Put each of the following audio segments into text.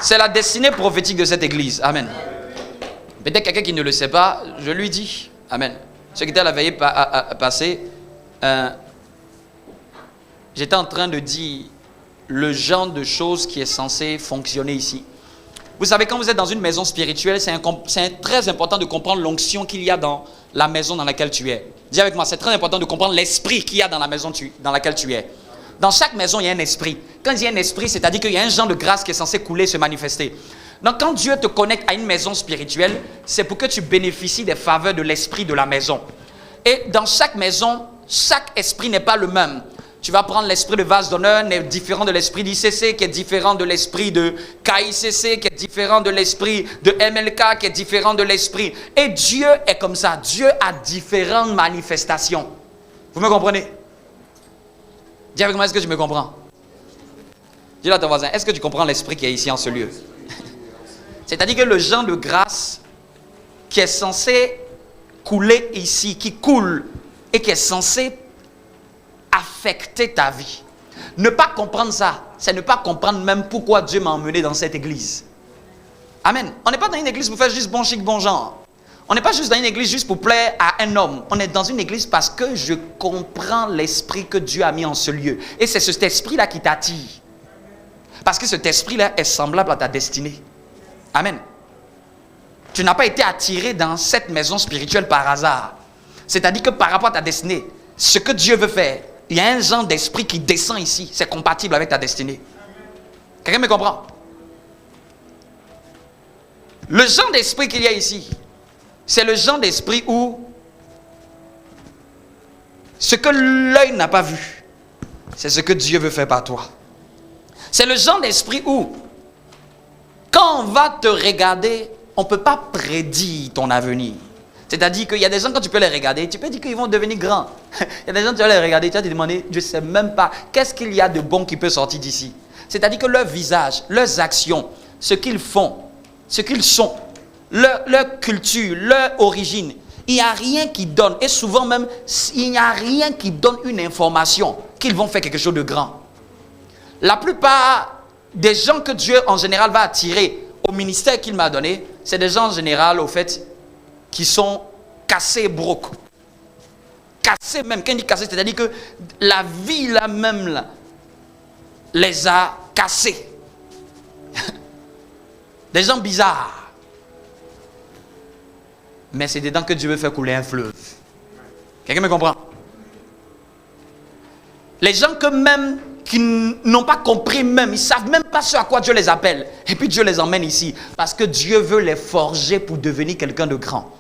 C'est la destinée prophétique de cette église. Amen. Peut-être quelqu'un qui ne le sait pas, je lui dis. Amen. Ceux qui étaient à la veillée passée, j'étais en train de dire le genre de choses qui est censé fonctionner ici. Vous savez, quand vous êtes dans une maison spirituelle, c'est très important de comprendre l'onction qu'il y a dans la maison dans laquelle tu es. Dis avec moi, c'est très important de comprendre l'esprit qu'il y a dans la maison dans laquelle tu es. Dans chaque maison, il y a un esprit. Quand il y a un esprit, c'est-à-dire qu'il y a un genre de grâce qui est censé couler, se manifester. Donc, quand Dieu te connecte à une maison spirituelle, c'est pour que tu bénéficies des faveurs de l'esprit de la maison. Et dans chaque maison, chaque esprit n'est pas le même. Tu vas prendre l'esprit de vase d'honneur, n'est différent de l'esprit d'ICC, qui est différent de l'esprit de KICC, qui est différent de l'esprit de MLK, qui est différent de l'esprit. Et Dieu est comme ça. Dieu a différentes manifestations. Vous me comprenez? Dis avec moi, est-ce que tu me comprends? Dis-le à ton voisin, est-ce que tu comprends l'esprit qui est ici en ce lieu? C'est-à-dire que le genre de grâce qui est censé couler ici, qui coule et qui est censé affecter ta vie. Ne pas comprendre ça, c'est ne pas comprendre même pourquoi Dieu m'a emmené dans cette église. Amen. On n'est pas dans une église pour faire juste bon chic, bon genre. On n'est pas juste dans une église juste pour plaire à un homme. On est dans une église parce que je comprends l'esprit que Dieu a mis en ce lieu. Et c'est cet esprit-là qui t'attire. Parce que cet esprit-là est semblable à ta destinée. Amen. Tu n'as pas été attiré dans cette maison spirituelle par hasard. C'est-à-dire que par rapport à ta destinée, ce que Dieu veut faire, il y a un genre d'esprit qui descend ici. C'est compatible avec ta destinée. Quelqu'un me comprend? Le genre d'esprit qu'il y a ici, c'est le genre d'esprit où ce que l'œil n'a pas vu, c'est ce que Dieu veut faire par toi. C'est le genre d'esprit où, quand on va te regarder, on ne peut pas prédire ton avenir. C'est-à-dire qu'il y a des gens, quand tu peux les regarder, tu peux dire qu'ils vont devenir grands. Il y a des gens, tu vas les regarder, tu vas te demander, je ne sais même pas, qu'est-ce qu'il y a de bon qui peut sortir d'ici? C'est-à-dire que leur visage, leurs actions, ce qu'ils font, ce qu'ils sont, leur culture, leur origine, il n'y a rien qui donne, et souvent même, il n'y a rien qui donne une information qu'ils vont faire quelque chose de grand. La plupart des gens que Dieu en général va attirer au ministère qu'il m'a donné, c'est des gens en général, au fait, qui sont cassés et brocs. Cassés même, quand il dit cassés, c'est-à-dire que la vie là même là, les a cassés. Des gens bizarres. Mais c'est dedans que Dieu veut faire couler un fleuve. Quelqu'un me comprend? Les gens que même qui n'ont pas compris même, ils ne savent même pas ce à quoi Dieu les appelle. Et puis Dieu les emmène ici. Parce que Dieu veut les forger pour devenir quelqu'un de grand.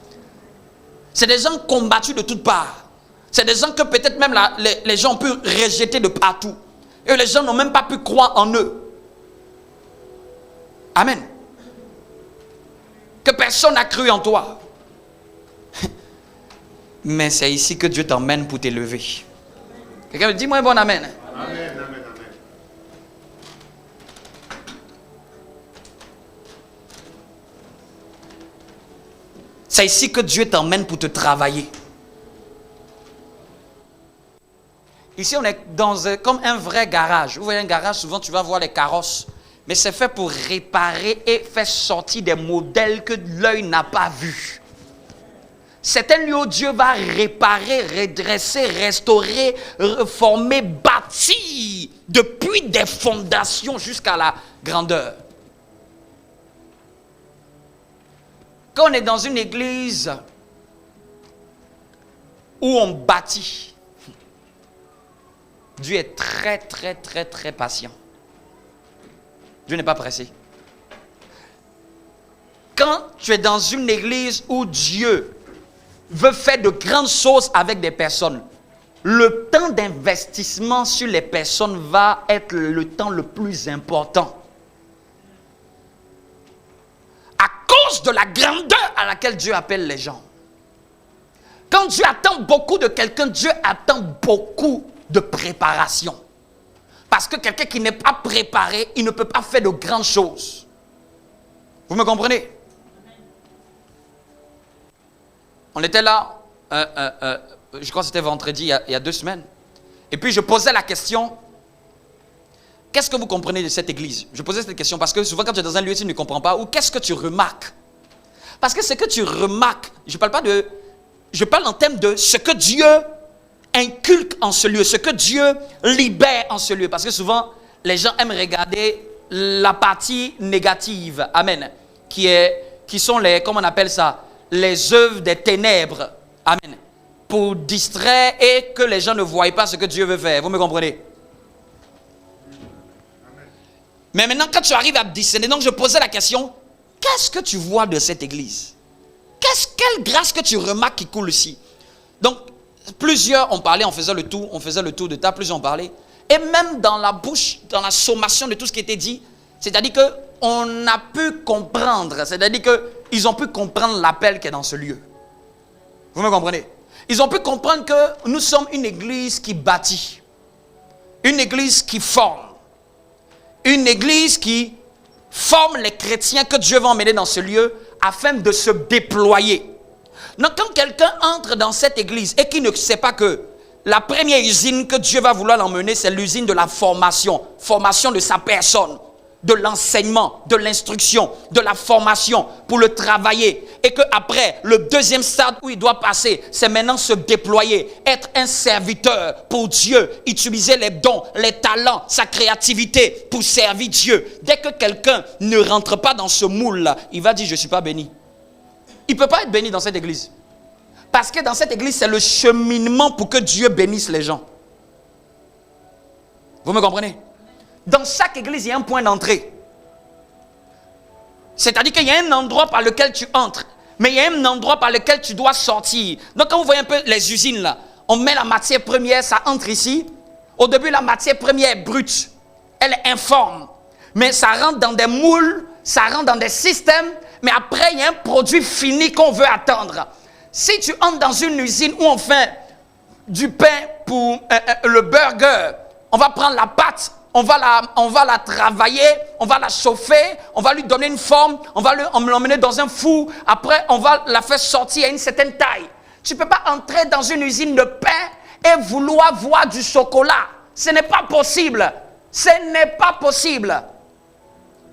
C'est des gens combattus de toutes parts. C'est des gens que peut-être même les gens ont pu rejeter de partout. Et les gens n'ont même pas pu croire en eux. Amen. Que personne n'a cru en toi. Mais c'est ici que Dieu t'emmène pour t'élever. Quelqu'un me dit, moi, bon amen. Amen, amen, amen. C'est ici que Dieu t'emmène pour te travailler. Ici, on est comme un vrai garage. Vous voyez un garage, souvent tu vas voir les carrosses. Mais c'est fait pour réparer et faire sortir des modèles que l'œil n'a pas vus. C'est un lieu où Dieu va réparer, redresser, restaurer, reformer, bâtir depuis des fondations jusqu'à la grandeur. Quand on est dans une église où on bâtit, Dieu est très, très, très, très patient. Dieu n'est pas pressé. Quand tu es dans une église où Dieu veut faire de grandes choses avec des personnes, le temps d'investissement sur les personnes va être le temps le plus important. À cause de la grandeur à laquelle Dieu appelle les gens. Quand Dieu attend beaucoup de quelqu'un, Dieu attend beaucoup de préparation. Parce que quelqu'un qui n'est pas préparé, il ne peut pas faire de grandes choses. Vous me comprenez? On était là, je crois que c'était vendredi, il y a 2 semaines. Et puis je posais la question, qu'est-ce que vous comprenez de cette église? Je posais cette question parce que souvent quand tu es dans un lieu, tu ne comprends pas. Ou qu'est-ce que tu remarques? Parce que ce que tu remarques, je parle en termes de ce que Dieu inculque en ce lieu, ce que Dieu libère en ce lieu. Parce que souvent, les gens aiment regarder la partie négative, amen, qui sont les, comment on appelle ça, les œuvres des ténèbres, amen, pour distraire et que les gens ne voient pas ce que Dieu veut faire. Vous me comprenez? Mais maintenant, quand tu arrives à discerner, donc je posais la question, qu'est-ce que tu vois de cette église? Quelle grâce que tu remarques qui coule ici? Donc, plusieurs ont parlé, on faisait le tour de table, plusieurs ont parlé. Et même dans la bouche, dans la sommation de tout ce qui était dit, c'est-à-dire qu'on a pu comprendre, c'est-à-dire qu'ils ont pu comprendre l'appel qui est dans ce lieu. Vous me comprenez? Ils ont pu comprendre que nous sommes une église qui bâtit, une église qui forme, une église qui forme les chrétiens que Dieu va emmener dans ce lieu afin de se déployer. Donc quand quelqu'un entre dans cette église et qui ne sait pas que la première usine que Dieu va vouloir l'emmener, c'est l'usine de la formation de sa personne, de l'enseignement, de l'instruction, de la formation pour le travailler. Et qu'après, le deuxième stade où il doit passer, c'est maintenant se déployer, être un serviteur pour Dieu, utiliser les dons, les talents, sa créativité pour servir Dieu. Dès que quelqu'un ne rentre pas dans ce moule-là, il va dire « je ne suis pas béni ». Il ne peut pas être béni dans cette église. Parce que dans cette église, c'est le cheminement pour que Dieu bénisse les gens. Vous me comprenez? Dans chaque église, il y a un point d'entrée. C'est-à-dire qu'il y a un endroit par lequel tu entres, mais il y a un endroit par lequel tu dois sortir. Donc quand vous voyez un peu les usines là, on met la matière première, ça entre ici. Au début, la matière première est brute, elle est informe. Mais ça rentre dans des moules, ça rentre dans des systèmes, mais après, il y a un produit fini qu'on veut attendre. Si tu entres dans une usine où on fait du pain pour le burger, on va prendre la pâte, on va la travailler, on va la chauffer, on va lui donner une forme, on va l'emmener dans un four, après on va la faire sortir à une certaine taille. Tu ne peux pas entrer dans une usine de pain et vouloir voir du chocolat. Ce n'est pas possible. Ce n'est pas possible.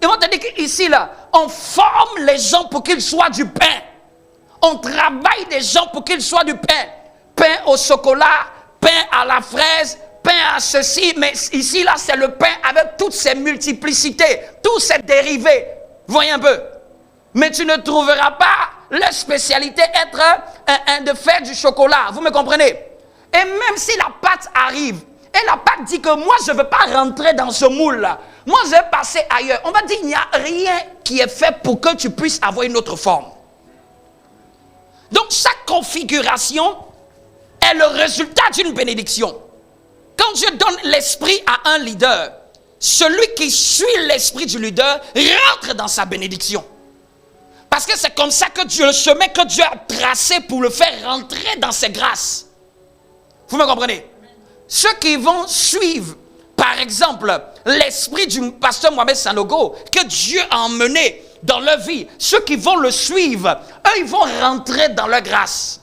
Ils vont te dire qu'ici, là, on forme les gens pour qu'ils soient du pain. On travaille des gens pour qu'ils soient du pain. Pain au chocolat, pain à la fraise, pain à ceci. Mais ici, là, c'est le pain avec toutes ses multiplicités, tous ses dérivés. Voyez un peu. Mais tu ne trouveras pas leur spécialité être de faire du chocolat. Vous me comprenez? Et même si la pâte arrive, et la pâte dit que moi, je ne veux pas rentrer dans ce moule-là. Moi, je vais passer ailleurs. On va dire qu'il n'y a rien qui est fait pour que tu puisses avoir une autre forme. Donc, chaque configuration est le résultat d'une bénédiction. Quand Dieu donne l'esprit à un leader, celui qui suit l'esprit du leader rentre dans sa bénédiction. Parce que c'est comme ça que Dieu, le chemin que Dieu a tracé pour le faire rentrer dans ses grâces. Vous me comprenez? Ceux qui vont suivre, par exemple, l'esprit du pasteur Mohamed Sanogo, que Dieu a emmené dans leur vie, ceux qui vont le suivre, eux, ils vont rentrer dans leur grâce.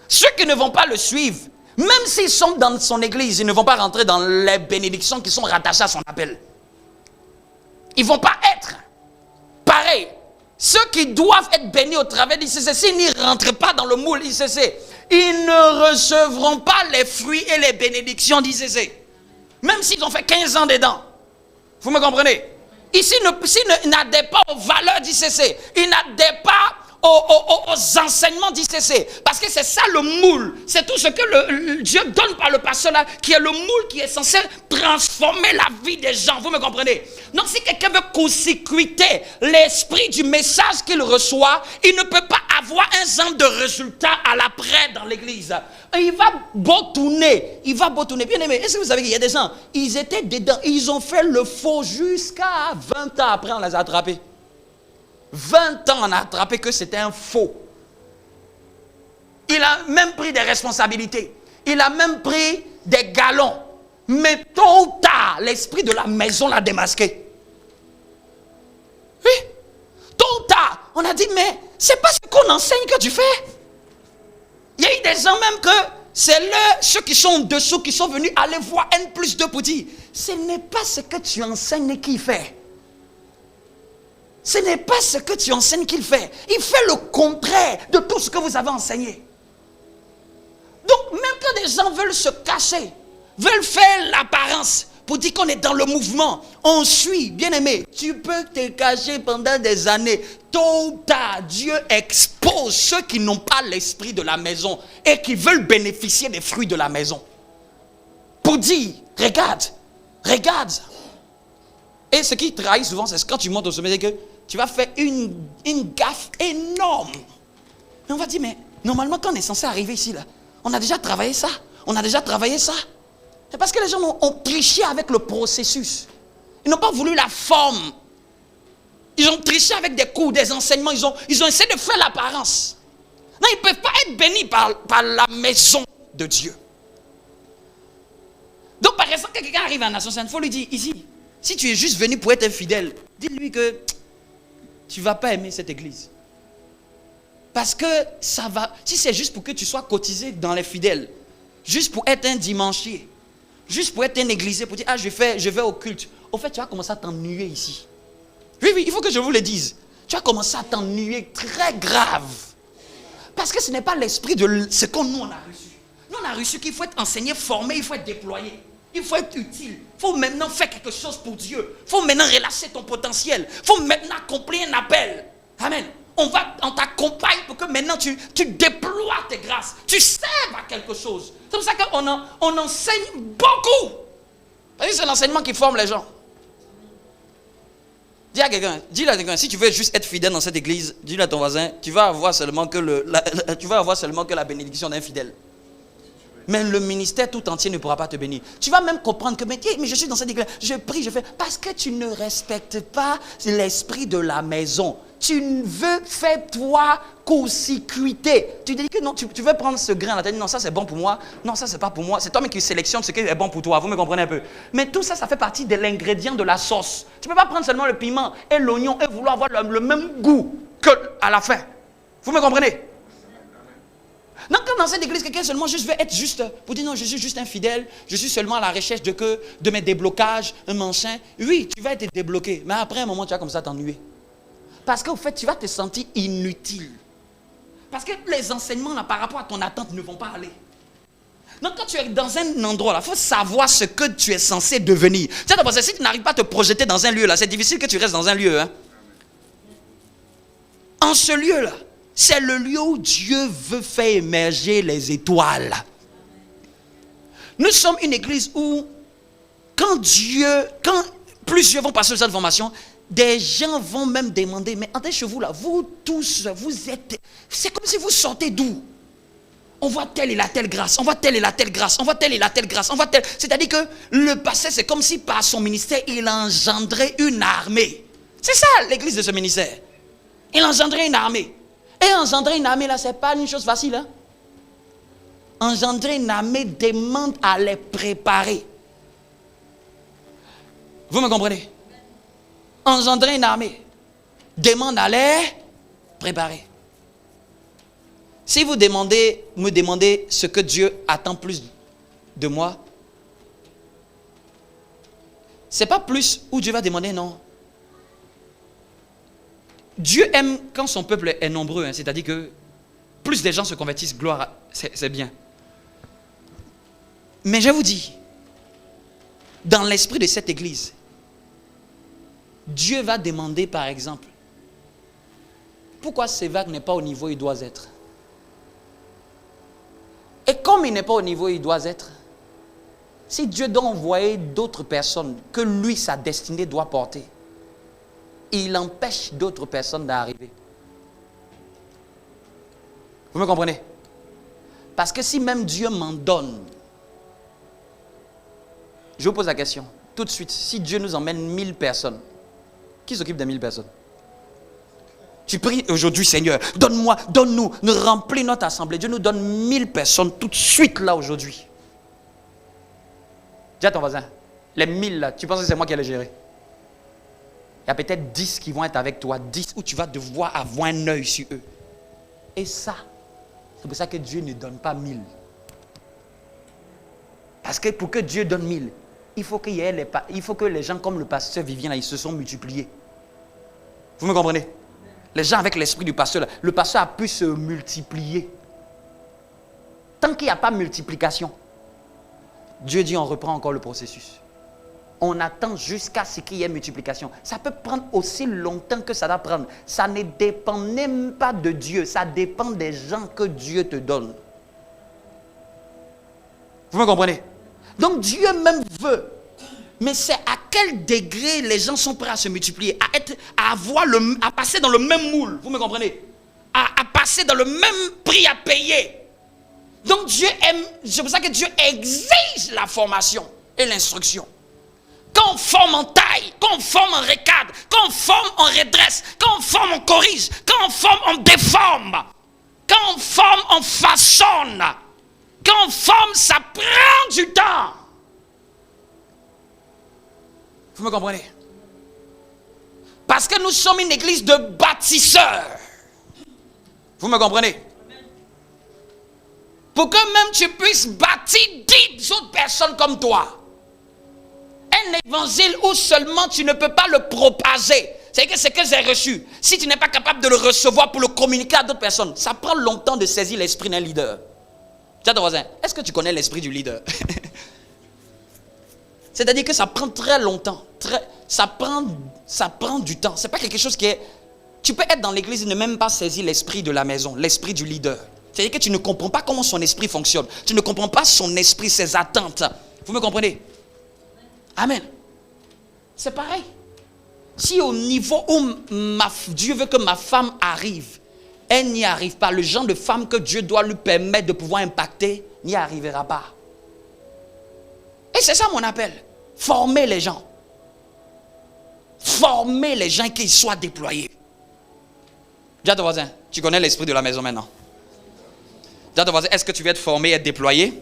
Ceux qui ne vont pas le suivre, même s'ils sont dans son église, ils ne vont pas rentrer dans les bénédictions qui sont rattachées à son appel. Ils ne vont pas être pareil. Ceux qui doivent être bénis au travers d'ICC, s'ils n'y rentrent pas dans le moule ICC, ils ne recevront pas les fruits et les bénédictions d'ICC. Même s'ils ont fait 15 ans dedans. Vous me comprenez? Ici, s'ils n'adhèrent pas aux valeurs d'ICC, ils n'adhèrent pas aux enseignements d'ICC. Parce que c'est ça le moule. C'est tout ce que Dieu donne par le pasteur là, qui est le moule qui est censé transformer la vie des gens. Vous me comprenez? Donc si quelqu'un veut court-circuiter l'esprit du message qu'il reçoit, il ne peut pas avoir un genre de résultat à l'après dans l'église. Il va boutonner. Bien aimé, est-ce que vous savez qu'il y a des gens, ils étaient dedans, ils ont fait le faux jusqu'à 20 ans après on les a attrapés. 20 ans, on a attrapé que c'était un faux. Il a même pris des responsabilités. Il a même pris des galons. Mais tôt ou tard, l'esprit de la maison l'a démasqué. Oui. Tôt ou tard, on a dit, mais c'est pas ce qu'on enseigne que tu fais. Il y a eu des gens même que c'est ceux qui sont en dessous qui sont venus aller voir N+2 pour dire, ce n'est pas ce que tu enseignes qu'il fait. Ce n'est pas ce que tu enseignes qu'il fait. Il fait le contraire de tout ce que vous avez enseigné. Donc, même quand des gens veulent se cacher, veulent faire l'apparence pour dire qu'on est dans le mouvement, on suit, bien aimé, tu peux te cacher pendant des années. Tôt ou tard, Dieu expose ceux qui n'ont pas l'esprit de la maison et qui veulent bénéficier des fruits de la maison. Pour dire, regarde, regarde. Et ce qui trahit souvent, c'est quand tu montes au sommet, c'est que tu vas faire une gaffe énorme. Mais on va dire, mais normalement, quand on est censé arriver ici, là, on a déjà travaillé ça. On a déjà travaillé ça. C'est parce que les gens ont triché avec le processus. Ils n'ont pas voulu la forme. Ils ont triché avec des cours, des enseignements. Ils ont essayé de faire l'apparence. Non, ils ne peuvent pas être bénis par la maison de Dieu. Donc, par exemple, quand quelqu'un arrive à Nation Sainte, il faut lui dire, ici, si tu es juste venu pour être infidèle, dis-lui que tu ne vas pas aimer cette église. Parce que ça va, si c'est juste pour que tu sois cotisé dans les fidèles, juste pour être un dimanchier, juste pour être un églisé, pour dire, ah, je vais au culte. Au fait, tu vas commencer à t'ennuyer ici. Oui, il faut que je vous le dise. Tu vas commencer à t'ennuyer très grave. Parce que ce n'est pas l'esprit de ce qu'on nous on a reçu. Nous, on a reçu qu'il faut être enseigné, formé, il faut être déployé. Il faut être utile. Il faut maintenant faire quelque chose pour Dieu. Il faut maintenant relâcher ton potentiel. Il faut maintenant accomplir un appel. Amen. On t'accompagne pour que maintenant tu déploies tes grâces. Tu serves à quelque chose. C'est pour ça qu'on enseigne beaucoup. Parce que c'est l'enseignement qui forme les gens. Dis à quelqu'un, si tu veux juste être fidèle dans cette église, dis-le à ton voisin, tu vas avoir seulement que la bénédiction d'un fidèle. Mais le ministère tout entier ne pourra pas te bénir. Tu vas même comprendre que, mais je suis dans cette église, je prie, je fais, parce que tu ne respectes pas l'esprit de la maison. Tu veux faire toi court-circuiter. Tu te dis que non, tu veux prendre ce grain là, tu dis non, ça c'est bon pour moi, non, ça c'est pas pour moi. C'est toi-même qui sélectionne ce qui est bon pour toi, vous me comprenez un peu. Mais tout ça, ça fait partie de l'ingrédient de la sauce. Tu ne peux pas prendre seulement le piment et l'oignon et vouloir avoir le même goût qu'à la fin. Vous me comprenez? Non, comme dans cette église, quelqu'un seulement juste veut être juste, pour dire non, je suis juste infidèle, je suis seulement à la recherche de mes déblocages, un machin. Oui, tu vas être débloqué, mais après un moment, tu vas comme ça t'ennuyer. Parce qu'au fait, tu vas te sentir inutile. Parce que les enseignements, là, par rapport à ton attente, ne vont pas aller. Donc, quand tu es dans un endroit, là, il faut savoir ce que tu es censé devenir. Tu sais, parce que si tu n'arrives pas à te projeter dans un lieu, là, c'est difficile que tu restes dans un lieu. Hein. En ce lieu-là, c'est le lieu où Dieu veut faire émerger les étoiles. Nous sommes une église où, quand plusieurs vont passer au centre de formation, des gens vont même demander, mais entrez chez vous là, vous tous, vous êtes, c'est comme si vous sortez d'où? On voit telle et la telle grâce, on voit telle et la telle grâce, on voit telle et la telle grâce, on voit telle. C'est-à-dire que le passé, c'est comme si par son ministère, il engendrait une armée. C'est ça l'église de ce ministère. Il engendrait une armée. Et engendrer une armée là, c'est pas une chose facile. Hein? Engendrer une armée demande à les préparer. Vous me comprenez? Engendrer une armée demande à les préparer. Si vous me demandez ce que Dieu attend plus de moi, c'est pas plus où Dieu va demander, non. Dieu aime quand son peuple est nombreux, hein, c'est-à-dire que plus des gens se convertissent, gloire, c'est bien. Mais je vous dis, dans l'esprit de cette église, Dieu va demander par exemple, pourquoi Sévac n'est pas au niveau où il doit être? Et comme il n'est pas au niveau où il doit être, si Dieu doit envoyer d'autres personnes que lui, sa destinée doit porter, il empêche d'autres personnes d'arriver. Vous me comprenez? Parce que si même Dieu m'en donne, je vous pose la question, tout de suite, si Dieu nous emmène 1000 personnes, qui s'occupe des 1000 personnes? Tu pries aujourd'hui, Seigneur, donne-nous, nous remplis notre assemblée. Dieu nous donne 1000 personnes tout de suite là aujourd'hui. Dis à ton voisin, les 1000 là, tu penses que c'est moi qui allais gérer? Il y a peut-être 10 qui vont être avec toi, 10 où tu vas devoir avoir un œil sur eux. Et ça, c'est pour ça que Dieu ne donne pas 1000. Parce que pour que Dieu donne 1000, il faut que les gens comme le pasteur Vivien, là, ils se sont multipliés. Vous me comprenez? Les gens avec l'esprit du pasteur, là, le pasteur a pu se multiplier. Tant qu'il n'y a pas multiplication, Dieu dit on reprend encore le processus. On attend jusqu'à ce qu'il y ait multiplication. Ça peut prendre aussi longtemps que ça doit prendre. Ça ne dépend même pas de Dieu. Ça dépend des gens que Dieu te donne. Vous me comprenez? Donc Dieu même veut. Mais c'est à quel degré les gens sont prêts à se multiplier, à passer dans le même moule. Vous me comprenez? À passer dans le même prix à payer. Donc Dieu aime, c'est pour ça que Dieu exige la formation et l'instruction. Quand on forme, on taille. Quand on forme, on recadre. Quand on forme, on redresse. Quand on forme, on corrige. Quand on forme, on déforme. Quand on forme, on façonne. Quand on forme, ça prend du temps. Vous me comprenez? Parce que nous sommes une église de bâtisseurs. Vous me comprenez? Pour que même tu puisses bâtir 10 autres personnes comme toi. Un évangile où seulement tu ne peux pas le propager. C'est que j'ai reçu. Si tu n'es pas capable de le recevoir pour le communiquer à d'autres personnes, ça prend longtemps de saisir l'esprit d'un leader. Tiens ton voisin, est-ce que tu connais l'esprit du leader? C'est-à-dire que ça prend très longtemps. Ça prend du temps. Ce n'est pas quelque chose qui est... Tu peux être dans l'église et ne même pas saisir l'esprit de la maison, l'esprit du leader. C'est-à-dire que tu ne comprends pas comment son esprit fonctionne. Tu ne comprends pas son esprit, ses attentes. Vous me comprenez? Amen. C'est pareil. Si au niveau où Dieu veut que ma femme arrive, elle n'y arrive pas, le genre de femme que Dieu doit lui permettre de pouvoir impacter n'y arrivera pas. Et c'est ça mon appel. Former les gens. Former les gens qu'ils soient déployés. Dis à ton voisin, tu connais l'esprit de la maison maintenant. Dis à ton voisin, est-ce que tu veux être formé et être déployé?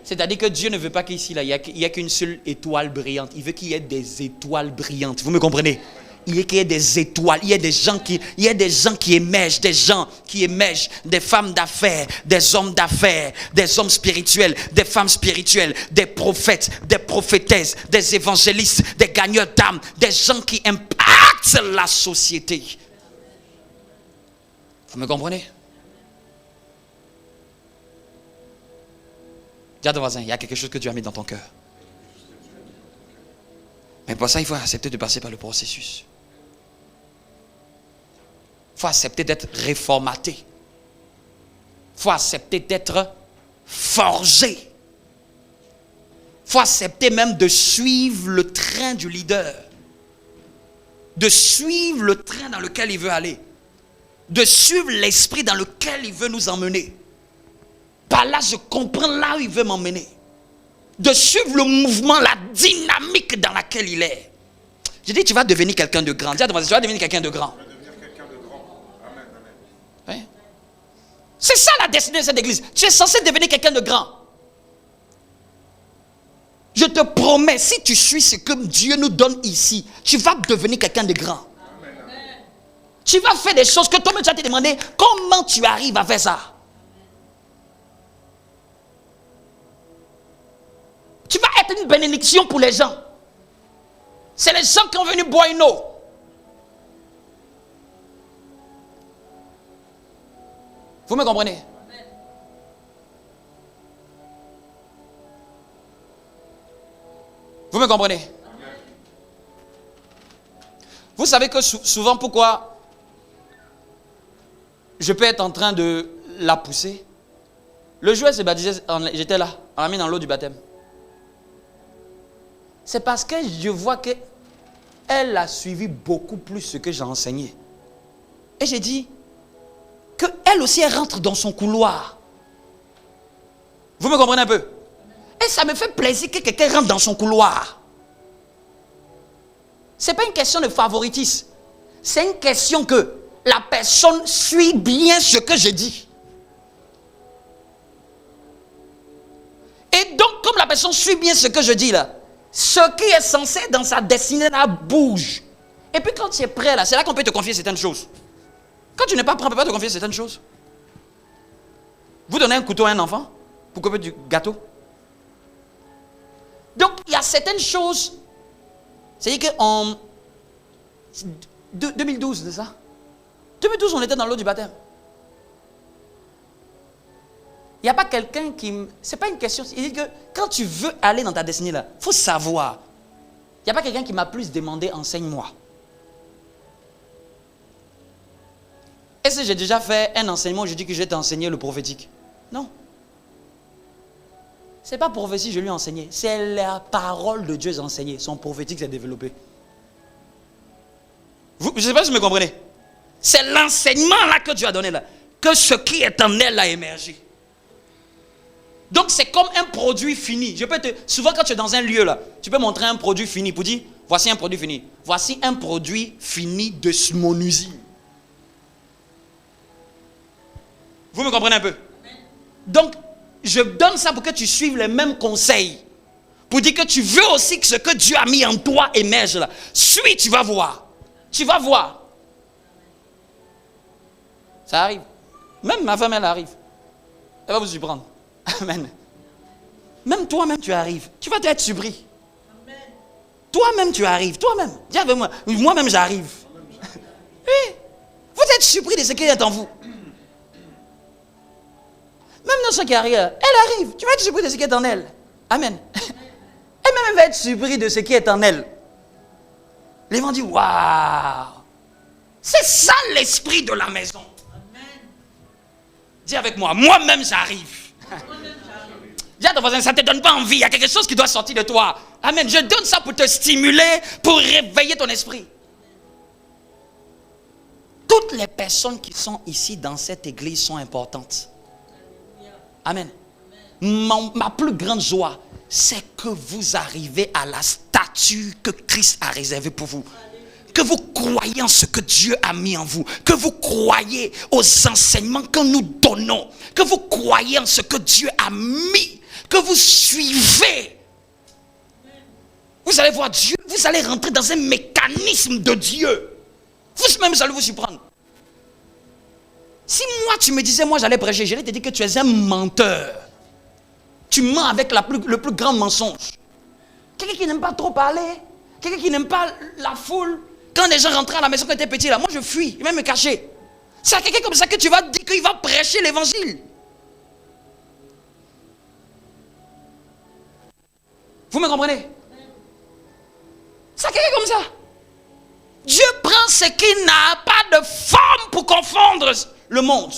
C'est-à-dire que Dieu ne veut pas qu'ici, là, il n'y a qu'une seule étoile brillante. Il veut qu'il y ait des étoiles brillantes. Vous me comprenez? Il veut qu'il y ait des étoiles. Il y a des gens qui émergent, des femmes d'affaires, des hommes d'affaires, des hommes spirituels, des femmes spirituelles, des prophètes, des prophétesses, des évangélistes, des gagneurs d'âmes, des gens qui impactent la société. Vous me comprenez? Dis à ton voisin, il y a quelque chose que Dieu a mis dans ton cœur. Mais pour ça, il faut accepter de passer par le processus. Il faut accepter d'être réformaté. Il faut accepter d'être forgé. Il faut accepter même de suivre le train du leader. De suivre le train dans lequel il veut aller. De suivre l'esprit dans lequel il veut nous emmener. Par là, je comprends là où il veut m'emmener. De suivre le mouvement, la dynamique dans laquelle il est. Je dis, tu vas devenir quelqu'un de grand. Dis à ton voisin, tu vas devenir quelqu'un de grand. Oui. C'est ça la destinée de cette église. Tu es censé devenir quelqu'un de grand. Je te promets, si tu suis ce que Dieu nous donne ici, tu vas devenir quelqu'un de grand. Amen. Tu vas faire des choses que toi-même tu vas te demander comment tu arrives à faire ça. Tu vas être une bénédiction pour les gens. C'est les gens qui ont venu boire une eau. Vous me comprenez? Vous me comprenez? Vous savez que souvent pourquoi je peux être en train de la pousser? Le jour où elle se baptisait, j'étais là, on l'a mis dans l'eau du baptême. C'est parce que je vois qu'elle a suivi beaucoup plus ce que j'ai enseigné. Et j'ai dit qu'elle aussi elle rentre dans son couloir. Vous me comprenez un peu? Et ça me fait plaisir que quelqu'un rentre dans son couloir. Ce n'est pas une question de favoritisme. C'est une question que la personne suit bien ce que je dis. Et donc, comme la personne suit bien ce que je dis là, ce qui est censé dans sa destinée là bouge. Et puis quand tu es prêt là, c'est là qu'on peut te confier certaines choses. Quand tu n'es pas prêt, on ne peut pas te confier certaines choses. Vous donnez un couteau à un enfant pour couper du gâteau. a certaines choses. C'est-à-dire qu'en 2012, c'est ça? 2012, on était dans l'eau du baptême. Il n'y a pas quelqu'un qui... C'est pas une question. Il dit que quand tu veux aller dans ta destinée là, il faut savoir. Il n'y a pas quelqu'un qui m'a plus demandé, enseigne-moi. Est-ce que j'ai déjà fait un enseignement où je dis que je vais t'enseigner le prophétique? Non. Ce n'est pas prophétie, je lui ai enseigné. C'est la parole de Dieu enseignée. Son prophétique s'est développé. Je ne sais pas si vous me comprenez. C'est l'enseignement là que Dieu a donné là. Que ce qui est en elle a émergé. Donc c'est comme un produit fini. Souvent quand tu es dans un lieu là, tu peux montrer un produit fini pour dire, voici un produit fini. Voici un produit fini de mon usine. Vous me comprenez un peu? Donc, je donne ça pour que tu suives les mêmes conseils. Pour dire que tu veux aussi que ce que Dieu a mis en toi émerge là. Suis, tu vas voir. Tu vas voir. Ça arrive. Même ma femme, elle arrive. Elle va vous surprendre. Amen. Même toi-même, tu arrives. Tu vas être surpris. Amen. Toi-même, tu arrives. Toi-même. Dis avec moi. Moi-même, j'arrive. Oui. Vous êtes surpris de ce qui est en vous. Même dans ce qui arrive, elle arrive. Tu vas être surpris de ce qui est en elle. Amen. Elle-même va être surpris de ce qui est en elle. Les gens disent, waouh. C'est ça l'esprit de la maison. Amen. Dis avec moi, moi-même j'arrive. Dis à ton voisin, ça ne te donne pas envie. Il y a quelque chose qui doit sortir de toi. Amen. Je donne ça pour te stimuler, pour réveiller ton esprit. Toutes les personnes qui sont ici dans cette église sont importantes. Amen. Ma plus grande joie, c'est que vous arrivez à la statue que Christ a réservée pour vous. Que vous croyez en ce que Dieu a mis en vous. Que vous croyez aux enseignements que nous donnons. Que vous croyez en ce que Dieu a mis. Que vous suivez. Vous allez voir Dieu. Vous allez rentrer dans un mécanisme de Dieu. Vous-même, vous allez vous surprendre. Si moi, tu me disais, moi, j'allais prêcher, j'allais te dire que tu es un menteur. Tu mens avec le plus grand mensonge. Quelqu'un qui n'aime pas trop parler. Quelqu'un qui n'aime pas la foule. Quand les gens rentraient à la maison quand j'étais petit, là, moi je fuis, il va me cacher. C'est à quelqu'un comme ça que tu vas dire qu'il va prêcher l'évangile. Vous me comprenez? C'est à quelqu'un comme ça. Dieu prend ce qui n'a pas de forme pour confondre le monde.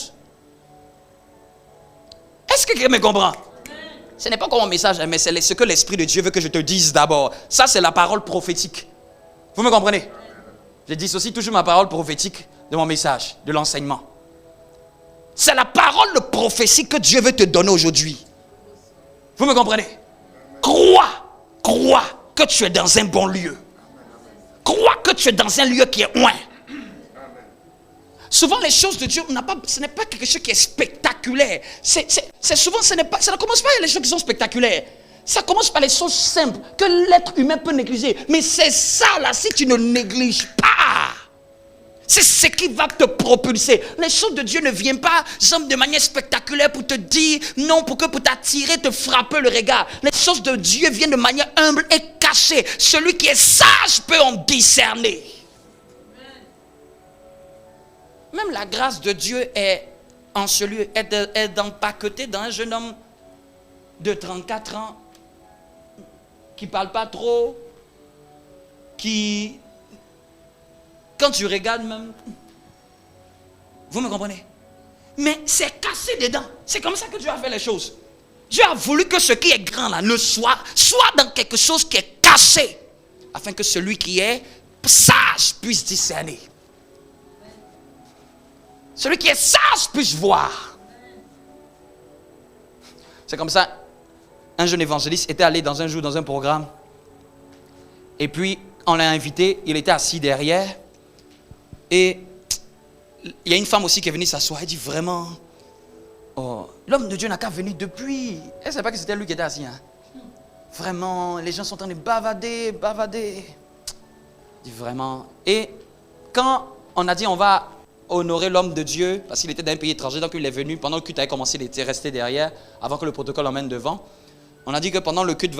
Est-ce que quelqu'un me comprend? Ce n'est pas comme un message, mais c'est ce que l'Esprit de Dieu veut que je te dise d'abord. Ça, c'est la parole prophétique. Vous me comprenez? Je dissocie toujours ma parole prophétique de mon message, de l'enseignement. C'est la parole de prophétie que Dieu veut te donner aujourd'hui. Vous me comprenez? Crois que tu es dans un bon lieu. Crois que tu es dans un lieu qui est loin. Souvent les choses de Dieu, ce n'est pas quelque chose qui est spectaculaire. C'est souvent, ça ne commence pas avec les choses qui sont spectaculaires. Ça commence par les choses simples que l'être humain peut négliger. Mais c'est ça là, si tu ne négliges pas, c'est ce qui va te propulser. Les choses de Dieu ne viennent pas de manière spectaculaire pour te dire non, pour t'attirer, te frapper le regard. Les choses de Dieu viennent de manière humble et cachée. Celui qui est sage peut en discerner. Même la grâce de Dieu est en ce lieu, est empaquetée dans un jeune homme de 34 ans qui ne parle pas trop, qui, quand tu regardes même, vous me comprenez? Mais c'est cassé dedans. C'est comme ça que Dieu a fait les choses. Dieu a voulu que ce qui est grand là ne soit dans quelque chose qui est caché, afin que celui qui est sage puisse discerner. Celui qui est sage puisse voir. C'est comme ça. Un jeune évangéliste était allé dans un programme. Et puis, on l'a invité. Il était assis derrière. Et il y a une femme aussi qui est venue s'asseoir. Elle dit vraiment, oh, l'homme de Dieu n'a qu'à venir depuis. Elle ne savait pas que c'était lui qui était assis. Hein. Vraiment, les gens sont en train de bavader. Elle dit vraiment. Et quand on a dit on va honorer l'homme de Dieu, parce qu'il était d'un pays étranger, donc il est venu, pendant le culte avait commencé, il était resté derrière, avant que le protocole l'emmène devant. On a dit que pendant le culte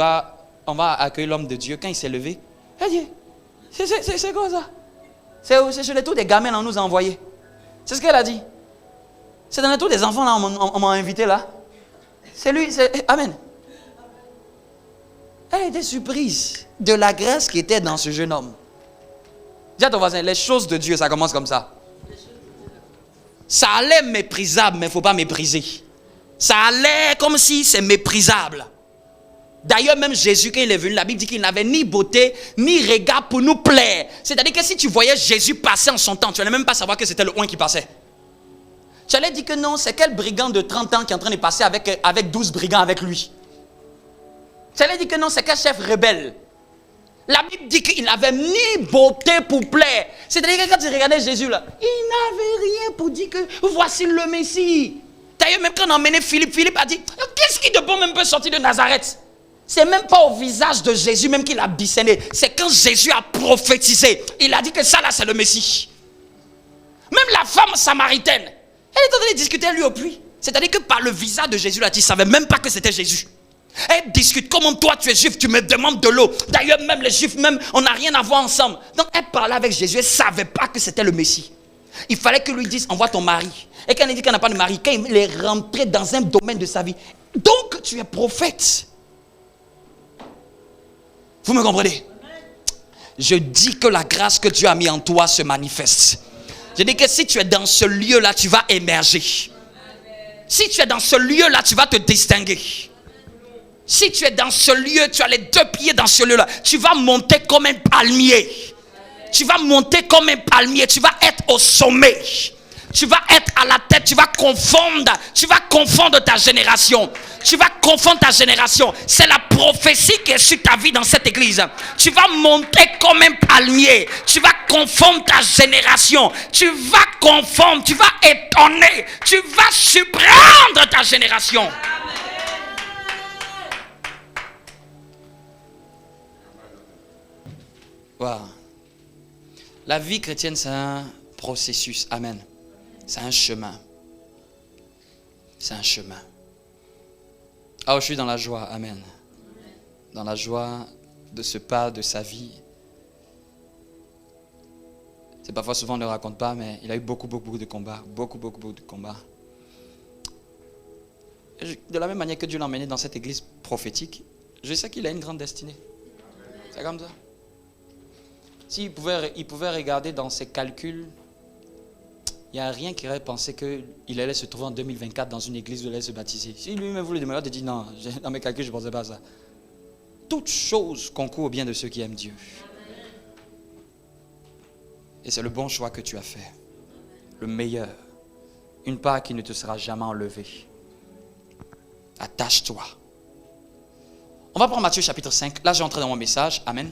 on va accueillir l'homme de Dieu, quand il s'est levé, il a dit, c'est quoi ça? C'est sur les tours des gamins, on nous a envoyés. C'est ce qu'elle a dit. C'est dans les tours des enfants, là, on m'a invité là. C'est lui, Amen. Elle était surprise de la grâce qui était dans ce jeune homme. Dis à ton voisin, les choses de Dieu, ça commence comme ça. Ça a l'air méprisable, mais il ne faut pas mépriser. Ça a l'air comme si c'est méprisable. D'ailleurs, même Jésus, quand il est venu, la Bible dit qu'il n'avait ni beauté, ni regard pour nous plaire. C'est-à-dire que si tu voyais Jésus passer en son temps, tu n'allais même pas savoir que c'était le oint qui passait. Tu allais dire que non, c'est quel brigand de 30 ans qui est en train de passer avec 12 brigands avec lui. Tu allais dire que non, c'est quel chef rebelle. La Bible dit qu'il n'avait ni beauté pour plaire. C'est-à-dire que quand tu regardais Jésus là, il n'avait rien pour dire que voici le Messie. D'ailleurs, même quand on a emmené Philippe, Philippe a dit, qu'est-ce qui de bon même peut sortir de Nazareth? C'est même pas au visage de Jésus même qu'il a bisséné. C'est quand Jésus a prophétisé. Il a dit que ça là, c'est le Messie. Même la femme samaritaine, elle est en train de discuter lui au puits. C'est-à-dire que par le visage de Jésus là, tu ne savais même pas que c'était Jésus. Elle discute, comment toi tu es juif, tu me demandes de l'eau. D'ailleurs même les juifs, même on n'a rien à voir ensemble. Donc elle parlait avec Jésus, elle ne savait pas que c'était le Messie. Il fallait que lui dise, envoie ton mari. Et quand il dit qu'elle n'a pas de mari, quand il est rentré dans un domaine de sa vie, donc tu es prophète. Vous me comprenez? Je dis que la grâce que Dieu a mis en toi se manifeste. Je dis que si tu es dans ce lieu-là, tu vas émerger. Si tu es dans ce lieu-là, tu vas te distinguer. Si tu es dans ce lieu, tu as les deux pieds dans ce lieu-là, tu vas monter comme un palmier. Tu vas monter comme un palmier, tu vas être au sommet. Tu vas être à la tête, tu vas confondre ta génération. Tu vas confondre ta génération. C'est la prophétie qui est sur ta vie dans cette église. Tu vas monter comme un palmier. Tu vas confondre ta génération. Tu vas confondre, tu vas étonner. Tu vas surprendre ta génération. Wow. La vie chrétienne, c'est un processus. Amen. C'est un chemin. C'est un chemin. Ah, je suis dans la joie. Amen. Dans la joie de ce pas de sa vie. C'est parfois, souvent, on ne le raconte pas, mais il a eu beaucoup de combats. Beaucoup de combats. De la même manière que Dieu l'a emmené dans cette église prophétique, je sais qu'il a une grande destinée. C'est comme ça. S'il pouvait regarder dans ses calculs, il n'y a rien qui aurait pensé qu'il allait se trouver en 2024 dans une église où il allait se baptiser. Si lui-même voulait demander, il dit non, dans mes calculs, je ne pensais pas à ça. Toute chose concourt au bien de ceux qui aiment Dieu. Et c'est le bon choix que tu as fait. Le meilleur. Une part qui ne te sera jamais enlevée. Attache-toi. On va prendre Matthieu chapitre 5. Là, j'ai entré dans mon message. Amen.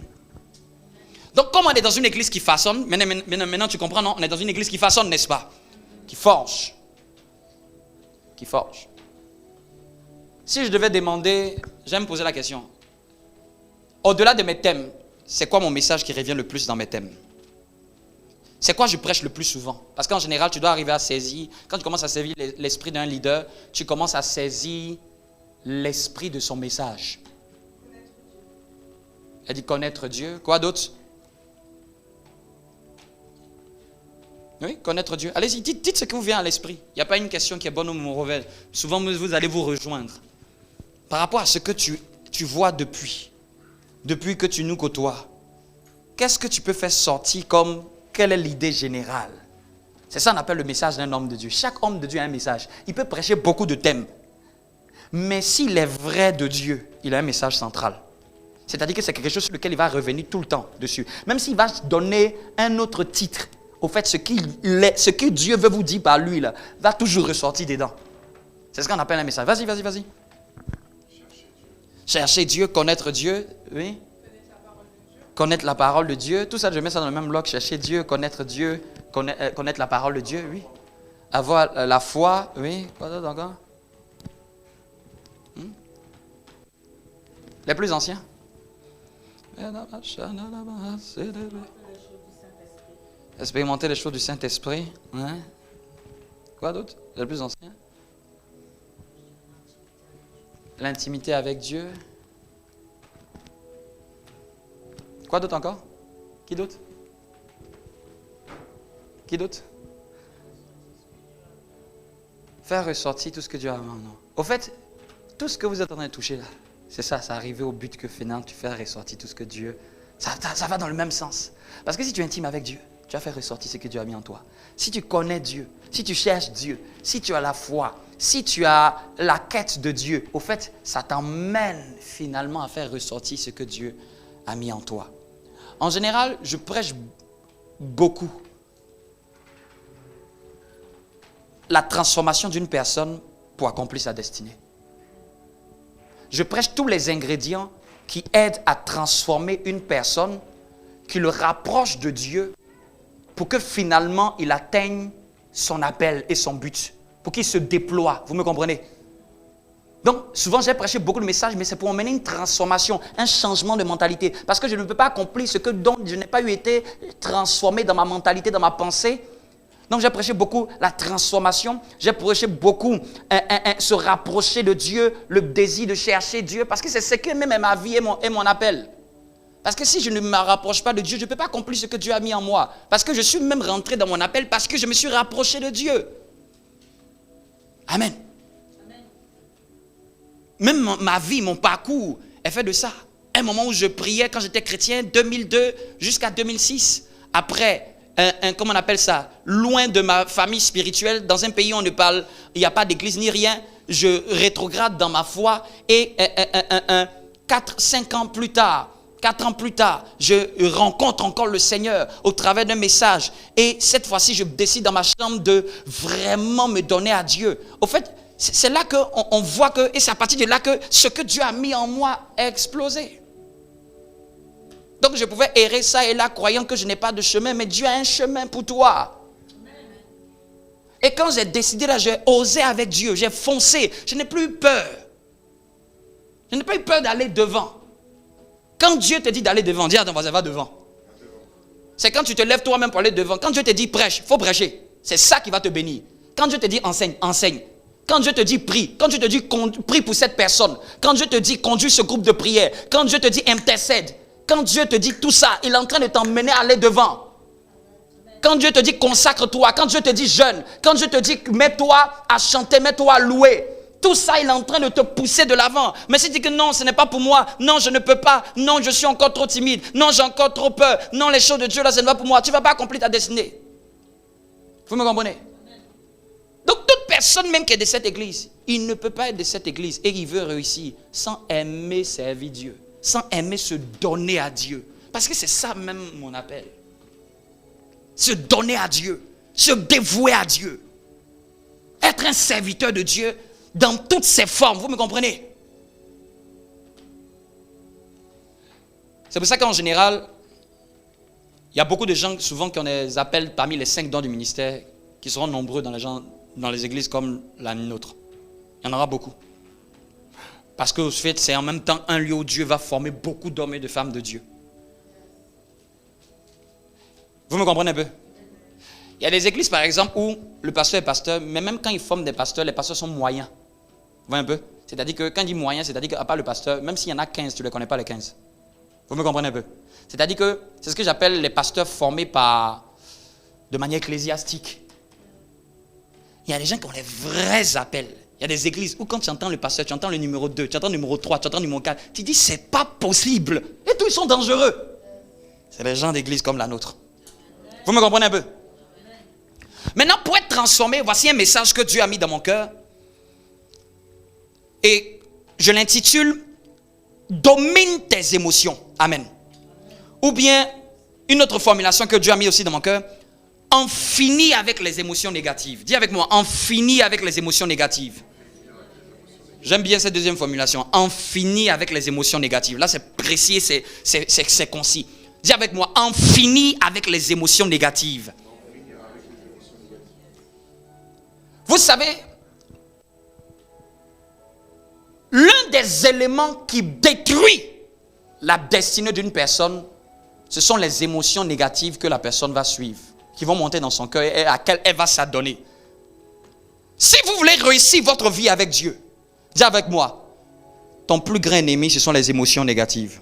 Donc, comme on est dans une église qui façonne, maintenant tu comprends, non? On est dans une église qui façonne, n'est-ce pas? Qui forge. Qui forge. Si je devais demander, j'aime poser la question. Au-delà de mes thèmes, c'est quoi mon message qui revient le plus dans mes thèmes? C'est quoi je prêche le plus souvent? Parce qu'en général, tu dois arriver à saisir, quand tu commences à saisir l'esprit d'un leader, tu commences à saisir l'esprit de son message. Elle dit connaître Dieu. Quoi d'autre? Oui, connaître Dieu. Allez-y, dites ce qui vous vient à l'esprit. Il n'y a pas une question qui est bonne ou mauvaise. Souvent, vous allez vous rejoindre. Par rapport à ce que tu vois depuis que tu nous côtoies, qu'est-ce que tu peux faire sortir comme, quelle est l'idée générale? C'est ça qu'on appelle le message d'un homme de Dieu. Chaque homme de Dieu a un message. Il peut prêcher beaucoup de thèmes. Mais s'il est vrai de Dieu, il a un message central. C'est-à-dire que c'est quelque chose sur lequel il va revenir tout le temps dessus. Même s'il va donner un autre titre, au fait, ce que Dieu veut vous dire par lui, là, va toujours ressortir dedans. C'est ce qu'on appelle un message. Vas-y. Chercher Dieu, connaître Dieu, oui. Connaître la parole de Dieu. Tout ça, je mets ça dans le même bloc. Chercher Dieu, connaître la parole de Dieu, oui. Avoir la foi, oui. Quoi d'autre encore? Les plus anciens. Expérimenter les choses du Saint-Esprit. Hein? Quoi d'autre? Les plus anciens. L'intimité avec Dieu. Quoi d'autre encore? Qui d'autre? Qui d'autre? Faire ressortir tout ce que Dieu a en nous. Au fait, tout ce que vous êtes en train de toucher là, c'est ça, ça arrive au but que finalement tu fais ressortir tout ce que Dieu... Ça va dans le même sens. Parce que si tu es intime avec Dieu, tu vas faire ressortir ce que Dieu a mis en toi. Si tu connais Dieu, si tu cherches Dieu, si tu as la foi, si tu as la quête de Dieu, au fait, ça t'emmène finalement à faire ressortir ce que Dieu a mis en toi. En général, je prêche beaucoup la transformation d'une personne pour accomplir sa destinée. Je prêche tous les ingrédients qui aident à transformer une personne, qui le rapproche de Dieu pour que finalement il atteigne son appel et son but, pour qu'il se déploie. Vous me comprenez? Donc, souvent j'ai prêché beaucoup de messages, mais c'est pour emmener une transformation, un changement de mentalité. Parce que je ne peux pas accomplir ce que dont je n'ai pas eu été transformé dans ma mentalité, dans ma pensée. Donc j'ai prêché beaucoup la transformation, j'ai prêché beaucoup se rapprocher de Dieu, le désir de chercher Dieu, parce que c'est ce que même ma vie et mon appel. Parce que si je ne me rapproche pas de Dieu, je ne peux pas accomplir ce que Dieu a mis en moi. Parce que je suis même rentré dans mon appel parce que je me suis rapproché de Dieu. Amen. Même ma vie, mon parcours est fait de ça. Un moment où je priais quand j'étais chrétien, 2002 jusqu'à 2006. Après, comment on appelle ça, loin de ma famille spirituelle, dans un pays où on ne parle, il n'y a pas d'église ni rien, je rétrograde dans ma foi et 4 ans plus tard, je rencontre encore le Seigneur au travers d'un message. Et cette fois-ci, je décide dans ma chambre de vraiment me donner à Dieu. Au fait, c'est là qu'on voit que, et c'est à partir de là que ce que Dieu a mis en moi a explosé. Donc je pouvais errer ça et là, croyant que je n'ai pas de chemin, mais Dieu a un chemin pour toi. Et quand j'ai décidé là, j'ai osé avec Dieu, j'ai foncé, je n'ai plus eu peur. Je n'ai pas eu peur d'aller devant. Quand Dieu te dit d'aller devant, dis à ton voisin, va devant. C'est quand tu te lèves toi-même pour aller devant. Quand Dieu te dit prêche, il faut prêcher. C'est ça qui va te bénir. Quand Dieu te dit enseigne, enseigne. Quand Dieu te dit prie, quand Dieu te dit prie pour cette personne, quand Dieu te dit conduis ce groupe de prière, quand Dieu te dit intercède, quand Dieu te dit tout ça, il est en train de t'emmener à aller devant. Quand Dieu te dit consacre-toi, quand Dieu te dit jeûne, quand Dieu te dit mets-toi à chanter, mets-toi à louer, tout ça, il est en train de te pousser de l'avant. Mais si tu dis que non, ce n'est pas pour moi, non, je ne peux pas, non, je suis encore trop timide, non, j'ai encore trop peur, non, les choses de Dieu là, ce n'est pas pour moi, tu ne vas pas accomplir ta destinée. Vous me comprenez? Donc toute personne même qui est de cette église, il ne peut pas être de cette église et il veut réussir sans aimer servir Dieu, sans aimer se donner à Dieu. Parce que c'est ça même mon appel. Se donner à Dieu, se dévouer à Dieu. Être un serviteur de Dieu dans toutes ses formes, vous me comprenez? C'est pour ça qu'en général, il y a beaucoup de gens souvent qu'on les appelle parmi les 5 dons du ministère, qui seront nombreux dans les églises comme la nôtre. Il y en aura beaucoup. Parce que fait, c'est en même temps un lieu où Dieu va former beaucoup d'hommes et de femmes de Dieu. Vous me comprenez un peu? Il y a des églises par exemple où le pasteur est pasteur, mais même quand ils forment des pasteurs, les pasteurs sont moyens. Vous voyez un peu? C'est-à-dire que quand il dit moyen, c'est-à-dire qu'à part le pasteur, même s'il y en a 15, tu ne les connais pas les 15. Vous me comprenez un peu? C'est-à-dire que c'est ce que j'appelle les pasteurs formés de manière ecclésiastique. Il y a des gens qui ont les vrais appels. Il y a des églises où quand tu entends le pasteur, tu entends le numéro 2, tu entends le numéro 3, tu entends le numéro 4, tu dis c'est pas possible. Et tous ils sont dangereux. C'est les gens d'église comme la nôtre. Vous me comprenez un peu? Maintenant, pour être transformé, voici un message que Dieu a mis dans mon cœur. Et je l'intitule « Domine tes émotions ». Amen. Ou bien, une autre formulation que Dieu a mis aussi dans mon cœur, « En finit avec les émotions négatives ». Dis avec moi, « En finit avec les émotions négatives ». J'aime bien cette deuxième formulation, « En finit avec les émotions négatives ». Là, c'est précis, c'est concis. Dis avec moi, « En finit avec les émotions négatives ». Vous savez, l'un des éléments qui détruit la destinée d'une personne, ce sont les émotions négatives que la personne va suivre, qui vont monter dans son cœur et à laquelle elle va s'adonner. Si vous voulez réussir votre vie avec Dieu, dis avec moi, ton plus grand ennemi, ce sont les émotions négatives.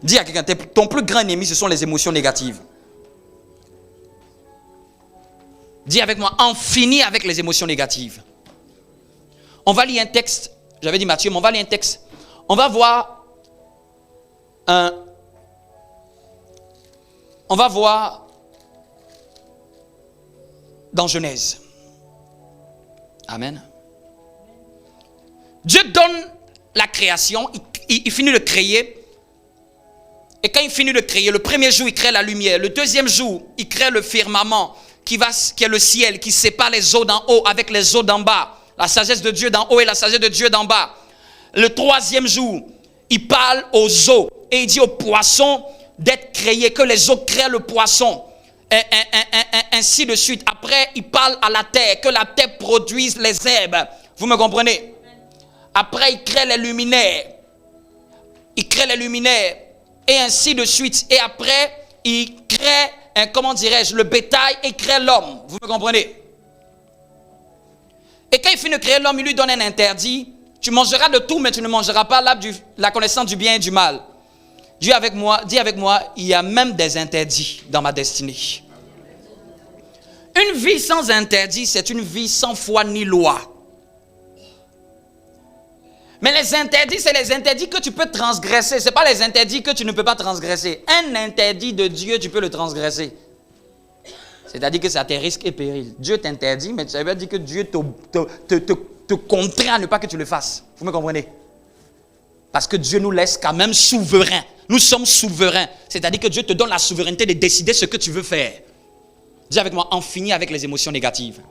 Dis à quelqu'un, ton plus grand ennemi, ce sont les émotions négatives. Dis avec moi, en finir avec les émotions négatives. On va lire un texte. J'avais dit Matthieu, mais on va lire un texte. On va voir dans Genèse. Amen. Dieu donne la création, il finit de créer. Et quand il finit de créer, le premier jour, il crée la lumière. Le deuxième jour, il crée le firmament qui est le ciel, qui sépare les eaux d'en haut avec les eaux d'en bas. La sagesse de Dieu d'en haut et la sagesse de Dieu d'en bas. Le troisième jour, il parle aux eaux et il dit aux poissons d'être créés, que les eaux créent le poisson. Et ainsi de suite. Après, il parle à la terre, que la terre produise les herbes. Vous me comprenez? Après, il crée les luminaires. Il crée les luminaires. Et ainsi de suite. Et après, il crée, le bétail et crée l'homme. Vous me comprenez? Et quand il finit de créer l'homme, il lui donne un interdit. Tu mangeras de tout, mais tu ne mangeras pas la connaissance du bien et du mal. Dis avec moi, il y a même des interdits dans ma destinée. Une vie sans interdit, c'est une vie sans foi ni loi. Mais les interdits, c'est les interdits que tu peux transgresser. Ce n'est pas les interdits que tu ne peux pas transgresser. Un interdit de Dieu, tu peux le transgresser. C'est-à-dire que c'est à tes risques et périls. Dieu t'interdit, mais ça veut dire que Dieu te contraint à ne pas que tu le fasses. Vous me comprenez? Parce que Dieu nous laisse quand même souverains. Nous sommes souverains. C'est-à-dire que Dieu te donne la souveraineté de décider ce que tu veux faire. Dis avec moi, en finir avec les émotions négatives.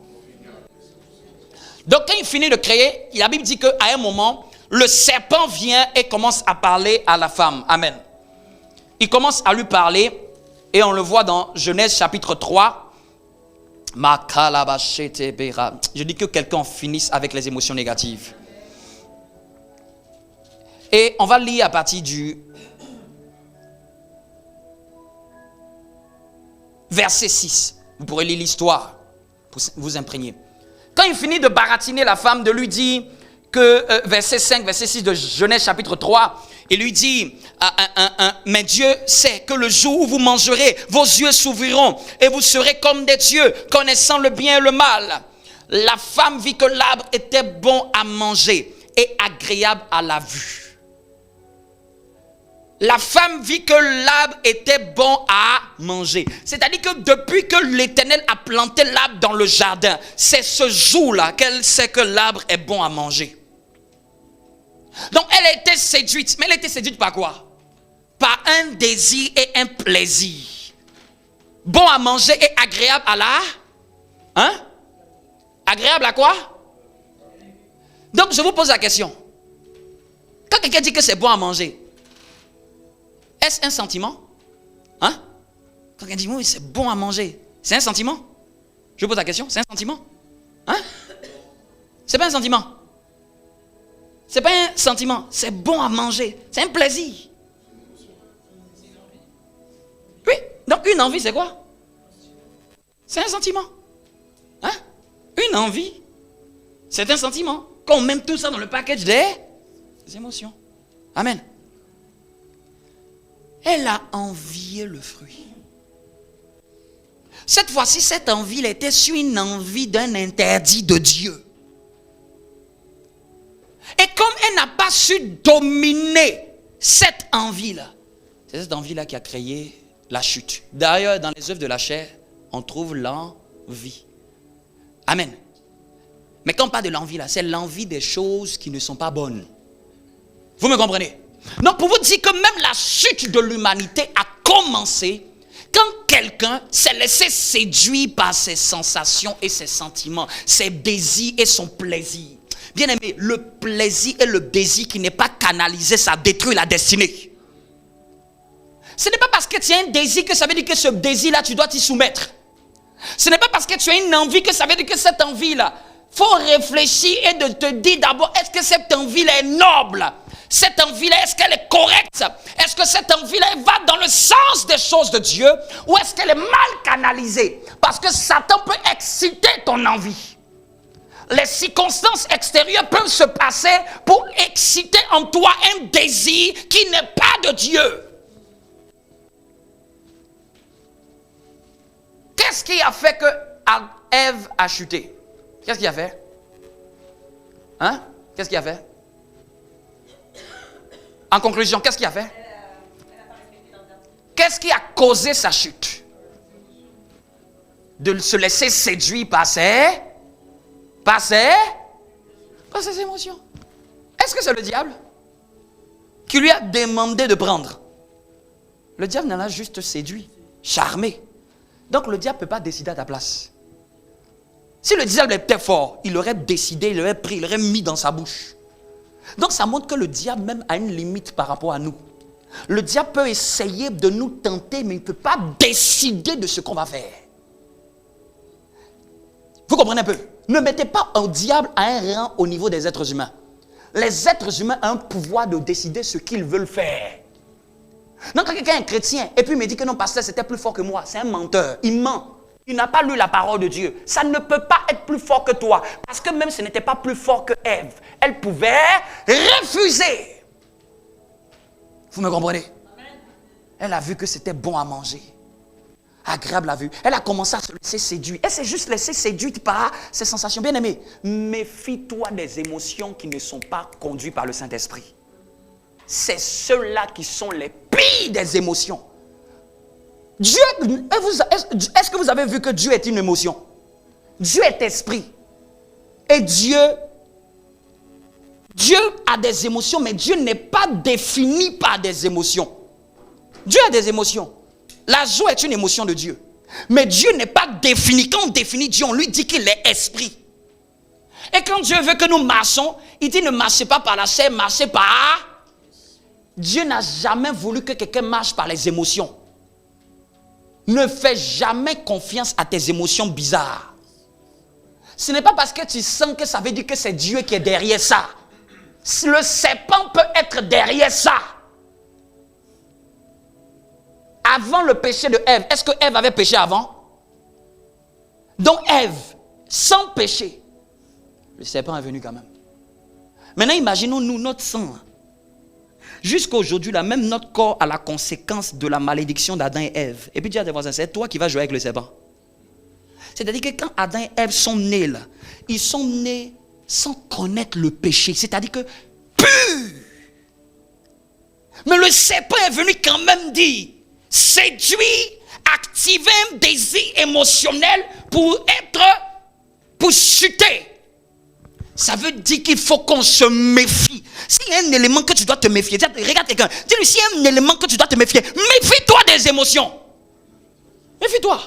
Donc quand il finit de créer, la Bible dit qu'à un moment, le serpent vient et commence à parler à la femme. Amen. Il commence à lui parler et on le voit dans Genèse chapitre 3. Je dis que quelqu'un finisse avec les émotions négatives. Et on va lire à partir du verset 6. Vous pourrez lire l'histoire pour vous imprégner. Quand il finit de baratiner la femme, de lui dire que, verset 5, verset 6 de Genèse chapitre 3, il lui dit, mais Dieu sait que le jour où vous mangerez, vos yeux s'ouvriront et vous serez comme des dieux, connaissant le bien et le mal. La femme vit que l'arbre était bon à manger et agréable à la vue. La femme vit que l'arbre était bon à manger. C'est-à-dire que depuis que l'Éternel a planté l'arbre dans le jardin, c'est ce jour-là qu'elle sait que l'arbre est bon à manger. Donc elle était séduite. Mais elle était séduite par quoi? Par un désir et un plaisir. Bon à manger et agréable à la... Agréable à quoi? Donc je vous pose la question. Quand quelqu'un dit que c'est bon à manger, est-ce un sentiment? Quand quelqu'un dit oui, c'est bon à manger, c'est un sentiment? Je vous pose la question, c'est un sentiment? C'est pas un sentiment. C'est pas un sentiment, c'est bon à manger, c'est un plaisir. Oui, donc une envie c'est quoi? C'est un sentiment. Une envie, c'est un sentiment. Quand on met tout ça dans le package des émotions. Amen. Elle a envié le fruit. Cette fois-ci, cette envie, elle était sur une envie d'un interdit de Dieu. Et comme elle n'a pas su dominer cette envie-là, c'est cette envie-là qui a créé la chute. D'ailleurs, dans les œuvres de la chair, on trouve l'envie. Amen. Mais quand on parle de l'envie là, c'est l'envie des choses qui ne sont pas bonnes. Vous me comprenez? Donc pour vous dire que même la chute de l'humanité a commencé quand quelqu'un s'est laissé séduire par ses sensations et ses sentiments, ses désirs et son plaisir. Bien aimé, le plaisir et le désir qui n'est pas canalisé, ça détruit la destinée. Ce n'est pas parce que tu as un désir que ça veut dire que ce désir-là, tu dois t'y soumettre. Ce n'est pas parce que tu as une envie que ça veut dire que cette envie-là, il faut réfléchir et de te dire d'abord, est-ce que cette envie-là est noble? Cette envie-là, est-ce qu'elle est correcte? Est-ce que cette envie-là va dans le sens des choses de Dieu? Ou est-ce qu'elle est mal canalisée? Parce que Satan peut exciter ton envie. Les circonstances extérieures peuvent se passer pour exciter en toi un désir qui n'est pas de Dieu. Qu'est-ce qui a fait que Ève a chuté? Qu'est-ce qu'il a fait? Hein? Qu'est-ce qu'il a fait? En conclusion, qu'est-ce qu'il a fait? Qu'est-ce qui a causé sa chute? De se laisser séduire par ses émotions. Est-ce que c'est le diable qui lui a demandé de prendre? Le diable n'en a juste séduit, charmé. Donc le diable ne peut pas décider à ta place. Si le diable était fort, il aurait décidé, il aurait pris, il aurait mis dans sa bouche. Donc ça montre que le diable même a une limite par rapport à nous. Le diable peut essayer de nous tenter, mais il ne peut pas décider de ce qu'on va faire. Vous comprenez un peu? Ne mettez pas un diable à un rang au niveau des êtres humains. Les êtres humains ont un pouvoir de décider ce qu'ils veulent faire. Donc quand quelqu'un est chrétien et puis il me dit que non, pasteur, c'était plus fort que moi, c'est un menteur, il ment. Il n'a pas lu la parole de Dieu. Ça ne peut pas être plus fort que toi. Parce que même ce n'était pas plus fort que Ève. Elle pouvait refuser. Vous me comprenez? Elle a vu que c'était bon à manger. Agréable à vue. Elle a commencé à se laisser séduire. Elle s'est juste laissée séduire par ses sensations. Bien aimé, méfie-toi des émotions qui ne sont pas conduites par le Saint-Esprit. C'est ceux-là qui sont les pires des émotions. Dieu, est-ce que vous avez vu que Dieu est une émotion? Dieu est esprit. Et Dieu a des émotions, mais Dieu n'est pas défini par des émotions. Dieu a des émotions. La joie est une émotion de Dieu. Mais Dieu n'est pas défini. Quand on définit Dieu, on lui dit qu'il est esprit. Et quand Dieu veut que nous marchons, il dit ne marchez pas par la chair, marchez par... Dieu n'a jamais voulu que quelqu'un marche par les émotions. Ne fais jamais confiance à tes émotions bizarres. Ce n'est pas parce que tu sens que ça veut dire que c'est Dieu qui est derrière ça. Le serpent peut être derrière ça. Avant le péché de Ève, est-ce que Ève avait péché avant? Donc Ève, sans péché, le serpent est venu quand même. Maintenant, imaginons-nous notre sang. Jusqu'à aujourd'hui, même notre corps a la conséquence de la malédiction d'Adam et Ève. Et puis Dieu a des voisins, c'est toi qui vas jouer avec le serpent. C'est-à-dire que quand Adam et Ève sont nés là, ils sont nés sans connaître le péché. C'est-à-dire que pur. Mais le serpent est venu quand même dire, séduire, activer un désir émotionnel pour chuter. Ça veut dire qu'il faut qu'on se méfie. S'il y a un élément que tu dois te méfier, regarde quelqu'un, dis-lui, s'il y a un élément que tu dois te méfier, méfie-toi des émotions. Méfie-toi.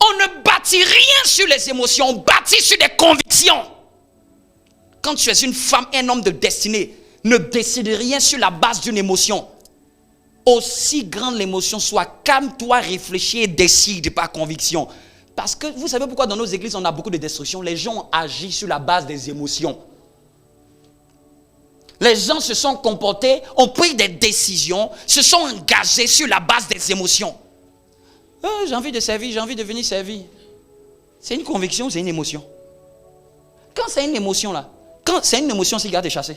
On ne bâtit rien sur les émotions, on bâtit sur des convictions. Quand tu es une femme, un homme de destinée, ne décide rien sur la base d'une émotion. Aussi grande l'émotion soit, calme-toi, réfléchis et décide par conviction. Parce que vous savez pourquoi dans nos églises on a beaucoup de destruction? Les gens agissent sur la base des émotions. Les gens se sont comportés, ont pris des décisions, se sont engagés sur la base des émotions. J'ai envie de servir, j'ai envie de venir servir. C'est une conviction ou c'est une émotion? Quand c'est une émotion là, quand c'est une émotion, c'est qu'il a te chasser.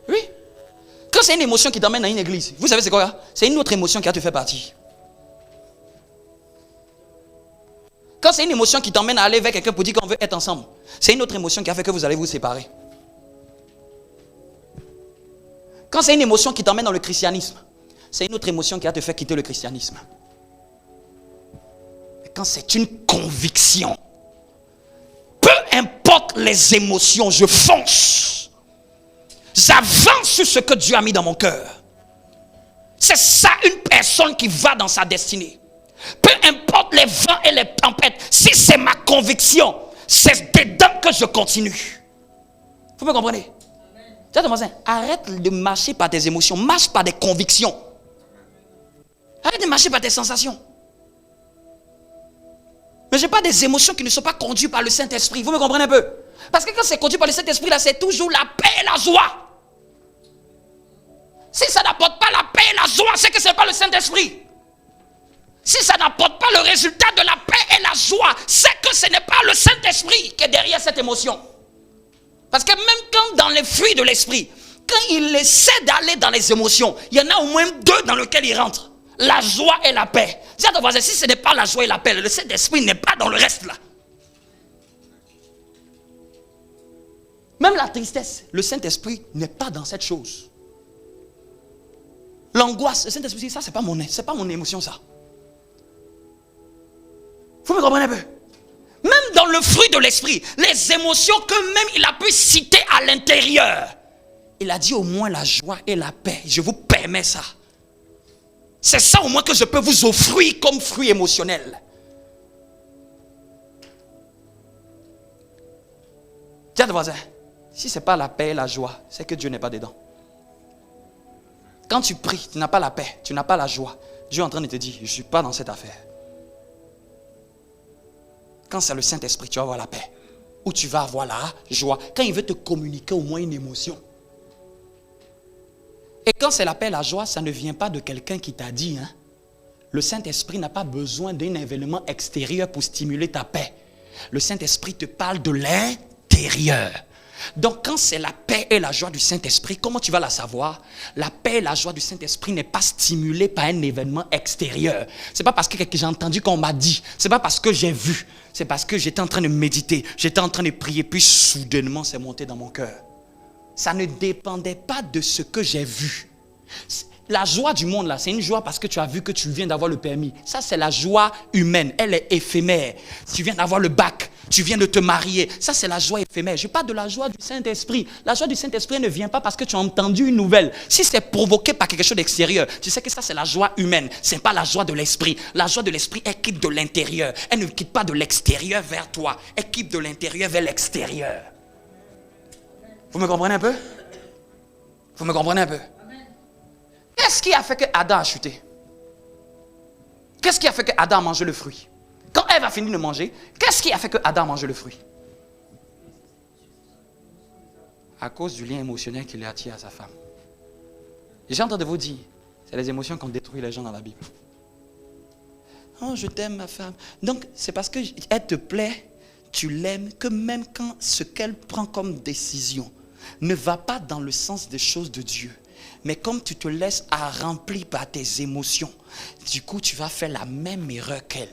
Oui. Quand c'est une émotion qui t'emmène à une église, vous savez c'est quoi là? C'est une autre émotion qui a te fait partir. Quand c'est une émotion qui t'emmène à aller vers quelqu'un pour dire qu'on veut être ensemble, c'est une autre émotion qui a fait que vous allez vous séparer. Quand c'est une émotion qui t'emmène dans le christianisme, c'est une autre émotion qui a te fait quitter le christianisme. Et quand c'est une conviction, peu importe les émotions, je fonce. J'avance sur ce que Dieu a mis dans mon cœur. C'est ça une personne qui va dans sa destinée. Peu importe les vents et les tempêtes, si c'est ma conviction, c'est dedans que je continue. Vous me comprenez? Arrête de marcher par tes émotions, marche par des convictions. Arrête de marcher par tes sensations. Mais je n'ai pas des émotions qui ne sont pas conduites par le Saint-Esprit. Vous me comprenez un peu? Parce que quand c'est conduit par le Saint-Esprit, là, c'est toujours la paix et la joie. Si ça n'apporte pas la paix et la joie, c'est que ce n'est pas le Saint-Esprit. Si ça n'apporte pas le résultat de la paix et la joie, c'est que ce n'est pas le Saint-Esprit qui est derrière cette émotion. Parce que même quand dans les fruits de l'esprit, quand il essaie d'aller dans les émotions, il y en a au moins deux dans lesquels il rentre. la joie et la paix. Dis à ton voisin, si ce n'est pas la joie et la paix, le Saint-Esprit n'est pas dans le reste là. Même la tristesse, le Saint-Esprit n'est pas dans cette chose. L'angoisse, le Saint-Esprit dit, ça c'est pas mon émotion ça. Vous me comprenez un peu? Même dans le fruit de l'esprit, les émotions que même il a pu citer à l'intérieur, il a dit au moins la joie et la paix. Je vous permets ça. C'est ça au moins que je peux vous offrir comme fruit émotionnel. Tiens, voisin, si ce n'est pas la paix et la joie, c'est que Dieu n'est pas dedans. Quand tu pries, tu n'as pas la paix, tu n'as pas la joie. Dieu est en train de te dire, je ne suis pas dans cette affaire. Quand c'est le Saint-Esprit, tu vas avoir la paix. Ou tu vas avoir la joie. Quand il veut te communiquer au moins une émotion. Et quand c'est la paix, la joie, ça ne vient pas de quelqu'un qui t'a dit. Hein? Le Saint-Esprit n'a pas besoin d'un événement extérieur pour stimuler ta paix. Le Saint-Esprit te parle de l'intérieur. Donc quand c'est la paix et la joie du Saint-Esprit, comment tu vas la savoir? La paix et la joie du Saint-Esprit n'est pas stimulée par un événement extérieur. C'est pas parce que j'ai entendu qu'on m'a dit. C'est pas parce que j'ai vu. C'est parce que j'étais en train de méditer. J'étais en train de prier. Puis soudainement, c'est monté dans mon cœur. Ça ne dépendait pas de ce que j'ai vu. La joie du monde là, c'est une joie parce que tu as vu que tu viens d'avoir le permis. Ça c'est la joie humaine, elle est éphémère. Tu viens d'avoir le bac, tu viens de te marier. Ça c'est la joie éphémère. Je parle de la joie du Saint-Esprit. La joie du Saint-Esprit ne vient pas parce que tu as entendu une nouvelle. Si c'est provoqué par quelque chose d'extérieur, tu sais que ça c'est la joie humaine. Ce n'est pas la joie de l'esprit. La joie de l'esprit, elle quitte de l'intérieur. Elle ne quitte pas de l'extérieur vers toi. Elle quitte de l'intérieur vers l'extérieur. Vous me comprenez un peu? Vous me comprenez un peu? Qu'est-ce qui a fait que Adam a chuté? Qu'est-ce qui a fait que Adam a mangé le fruit? Quand Ève a fini de manger, qu'est-ce qui a fait que Adam a mangé le fruit? À cause du lien émotionnel qu'il a attiré à sa femme. J'ai en train de vous dire, c'est les émotions qui ont détruit les gens dans la Bible. Oh, je t'aime ma femme. Donc, c'est parce qu'elle te plaît, tu l'aimes, que même quand ce qu'elle prend comme décision ne va pas dans le sens des choses de Dieu, mais comme tu te laisses à remplir par tes émotions, du coup, tu vas faire la même erreur qu'elle.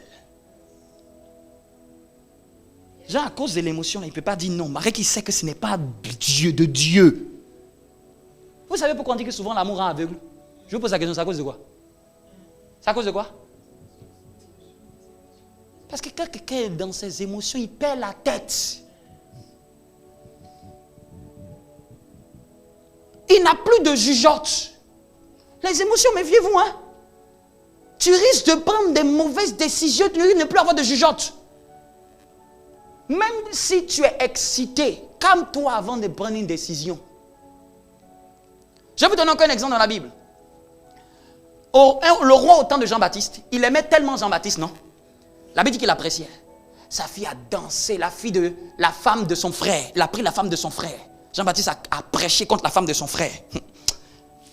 Genre, à cause de l'émotion, il ne peut pas dire non. Marie qui sait que ce n'est pas Dieu de Dieu. Vous savez pourquoi on dit que souvent l'amour rend aveugle? Je vous pose la question, c'est à cause de quoi? C'est à cause de quoi? Parce que quand quelqu'un est dans ses émotions, il perd la tête. Il n'a plus de jugeote. Les émotions, méfiez-vous, hein. Tu risques de prendre des mauvaises décisions, tu risques de ne plus avoir de jugeote. Même si tu es excité, calme-toi avant de prendre une décision. Je vais vous donner encore un exemple dans la Bible. Le roi au temps de Jean-Baptiste, il aimait tellement Jean-Baptiste, non? La Bible dit qu'il l'appréciait. Sa fille a dansé, la femme de son frère. Il a pris la femme de son frère. Jean-Baptiste a prêché contre la femme de son frère.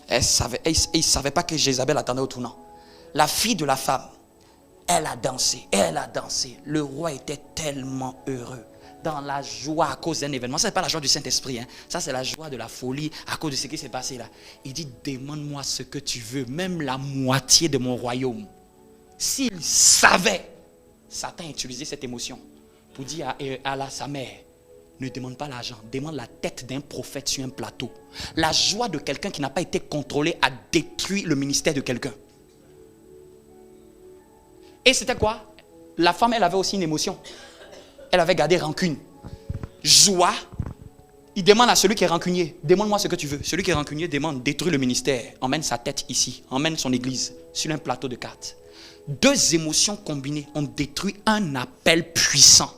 Il ne savait pas que Jézabel attendait au tournant. La fille de la femme, elle a dansé. Le roi était tellement heureux. Dans la joie à cause d'un événement. Ça, ce n'est pas la joie du Saint-Esprit. Hein. Ça, c'est la joie de la folie à cause de ce qui s'est passé là. Il dit, demande-moi ce que tu veux, même la moitié de mon royaume. S'il savait, Satan a utilisé cette émotion pour dire à sa mère, ne demande pas l'argent, demande la tête d'un prophète sur un plateau. La joie de quelqu'un qui n'a pas été contrôlé a détruit le ministère de quelqu'un. Et c'était quoi? La femme, elle avait aussi une émotion. Elle avait gardé rancune. Joie, il demande à celui qui est rancunier, demande-moi ce que tu veux. Celui qui est rancunier demande, détruis le ministère, emmène sa tête ici, emmène son église sur un plateau de cartes. Deux émotions combinées ont détruit un appel puissant.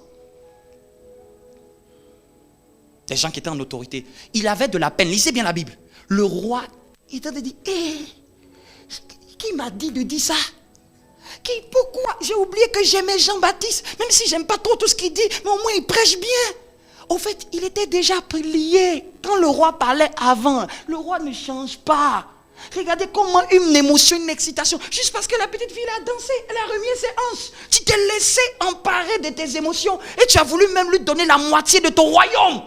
Des gens qui étaient en autorité. Il avait de la peine. Lisez bien la Bible. Le roi, il t'a dit, qui m'a dit de dire ça? Pourquoi? J'ai oublié que j'aimais Jean-Baptiste. Même si j'aime pas trop tout ce qu'il dit, mais au moins il prêche bien. Au fait, il était déjà lié. Quand le roi parlait avant, le roi ne change pas. Regardez comment une émotion, une excitation, juste parce que la petite fille a dansé, elle a remué ses hanches. Tu t'es laissé emparer de tes émotions et tu as voulu même lui donner la moitié de ton royaume.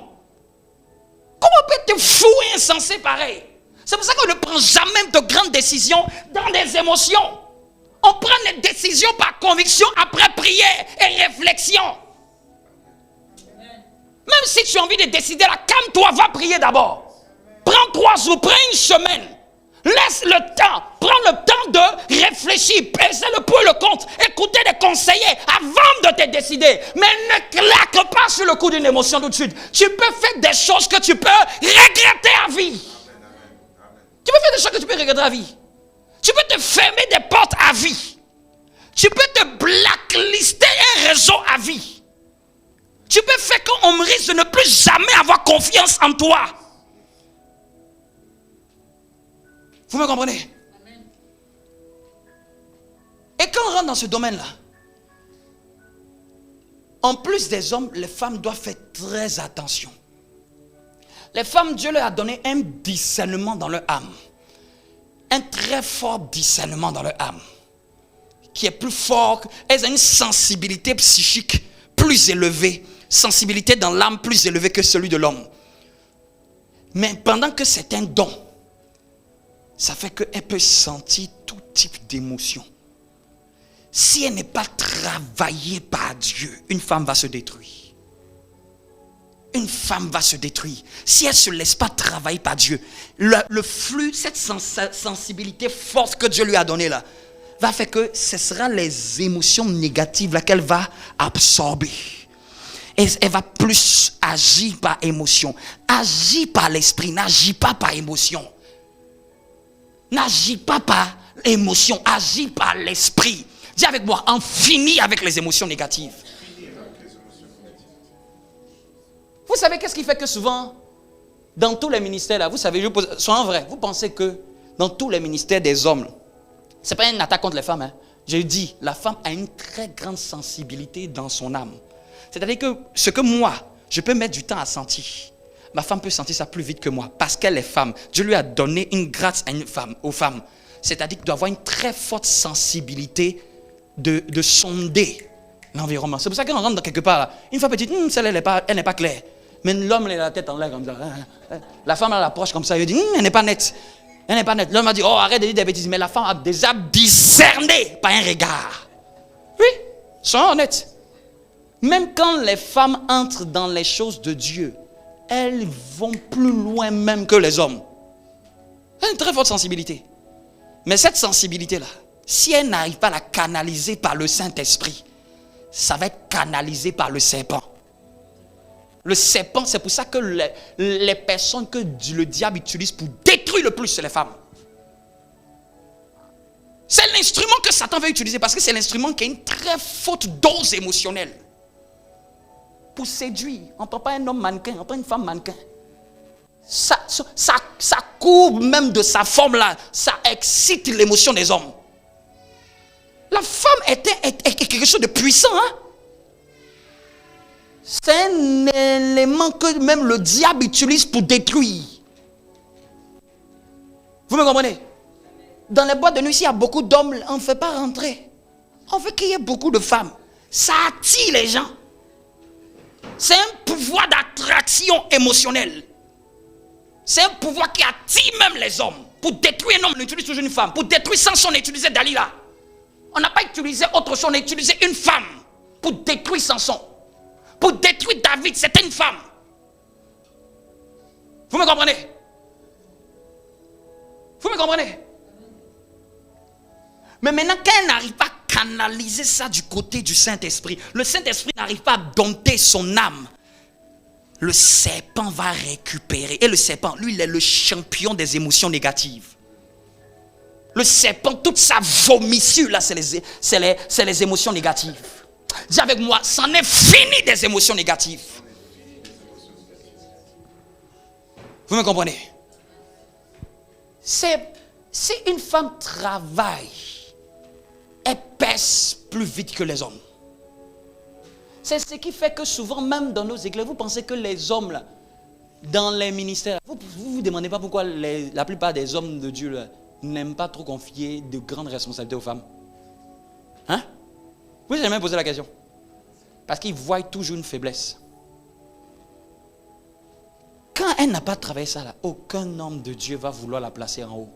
Comment peut te fou et insensé pareil? C'est pour ça qu'on ne prend jamais de grandes décisions dans des émotions. On prend les décisions par conviction après prière et réflexion. Même si tu as envie de décider là, calme-toi, va prier d'abord. Prends 3 jours, prends une semaine. Laisse le temps, prends le temps de réfléchir, peser le pour et le contre, écouter des conseillers avant de te décider. Mais ne claque pas sur le coup d'une émotion tout de suite. Tu peux faire des choses que tu peux regretter à vie. Tu peux faire des choses que tu peux regretter à vie. Tu peux te fermer des portes à vie. Tu peux te blacklister un réseau à vie. Tu peux faire qu'on risque de ne plus jamais avoir confiance en toi. Vous me comprenez? Amen. Et quand on rentre dans ce domaine-là, en plus des hommes, les femmes doivent faire très attention. Les femmes, Dieu leur a donné un discernement dans leur âme. Un très fort discernement dans leur âme. Qui est plus fort. Elles ont une sensibilité psychique plus élevée. Sensibilité dans l'âme plus élevée que celui de l'homme. Mais pendant que c'est un don, ça fait qu'elle peut sentir tout type d'émotion. Si elle n'est pas travaillée par Dieu, une femme va se détruire. Une femme va se détruire. Si elle ne se laisse pas travailler par Dieu, le flux, cette sensibilité forte que Dieu lui a donnée là, va faire que ce sera les émotions négatives là qu'elle va absorber. Et elle va plus agir par émotion. Agir par l'esprit, n'agis pas par émotion. N'agis pas par émotion, agis par l'esprit. Dis avec moi, en finit avec les émotions négatives. Vous savez qu'est-ce qui fait que souvent, dans tous les ministères, là, vous savez, soyons vrai, vous pensez que dans tous les ministères des hommes, ce n'est pas une attaque contre les femmes. Hein. J'ai dit, la femme a une très grande sensibilité dans son âme. C'est-à-dire que ce que moi, je peux mettre du temps à sentir, ma femme peut sentir ça plus vite que moi parce qu'elle est femme. Dieu lui a donné une grâce à une femme, aux femmes. C'est-à-dire qu'il doit avoir une très forte sensibilité de sonder l'environnement. C'est pour ça qu'on rentre dans quelque part là. Une femme peut dire, celle-là, elle n'est pas claire. Mais l'homme, il a la tête en l'air comme ça. La femme, elle approche comme ça. Elle dit, elle n'est pas nette. Elle n'est pas nette. L'homme a dit, oh, arrête de dire des bêtises. Mais la femme a déjà discerné par un regard. Oui, soyons honnêtes. Même quand les femmes entrent dans les choses de Dieu, elles vont plus loin même que les hommes. Elles ont une très forte sensibilité. Mais cette sensibilité-là, si elle n'arrive pas à la canaliser par le Saint-Esprit, ça va être canalisé par le serpent. Le serpent, c'est pour ça que les personnes que le diable utilise pour détruire le plus, c'est les femmes. C'est l'instrument que Satan va utiliser parce que c'est l'instrument qui a une très forte dose émotionnelle. Pour séduire, on ne prend pas un homme mannequin, on prend une femme mannequin. Ça courbe même de sa forme là, ça excite l'émotion des hommes. La femme est quelque chose de puissant. Hein? C'est un élément que même le diable utilise pour détruire. Vous me comprenez? Dans les boîtes de nuit, s'il y a beaucoup d'hommes, on ne fait pas rentrer. On veut qu'il y ait beaucoup de femmes. Ça attire les gens. C'est un pouvoir d'attraction émotionnelle. C'est un pouvoir qui attire même les hommes. Pour détruire un homme, on utilise toujours une femme. Pour détruire Samson, on a utilisé Dalila. On n'a pas utilisé autre chose, on a utilisé une femme. Pour détruire Samson. Pour détruire David, c'était une femme. Vous me comprenez? Vous me comprenez? Mais maintenant, quand elle n'arrive pas à canaliser ça du côté du Saint-Esprit, le Saint-Esprit n'arrive pas à dompter son âme, le serpent va récupérer. Et le serpent, lui, il est le champion des émotions négatives. Le serpent, toute sa vomissure, là, c'est les émotions négatives. Dis avec moi, c'en est fini des émotions négatives. Vous me comprenez? Si une femme travaille, elle pèse plus vite que les hommes. C'est ce qui fait que souvent, même dans nos églises, vous pensez que les hommes, là, dans les ministères, vous demandez pas pourquoi la plupart des hommes de Dieu là, n'aiment pas trop confier de grandes responsabilités aux femmes. Hein? Vous avez jamais posé la question? Parce qu'ils voient toujours une faiblesse. Quand elle n'a pas travaillé ça là, aucun homme de Dieu va vouloir la placer en haut.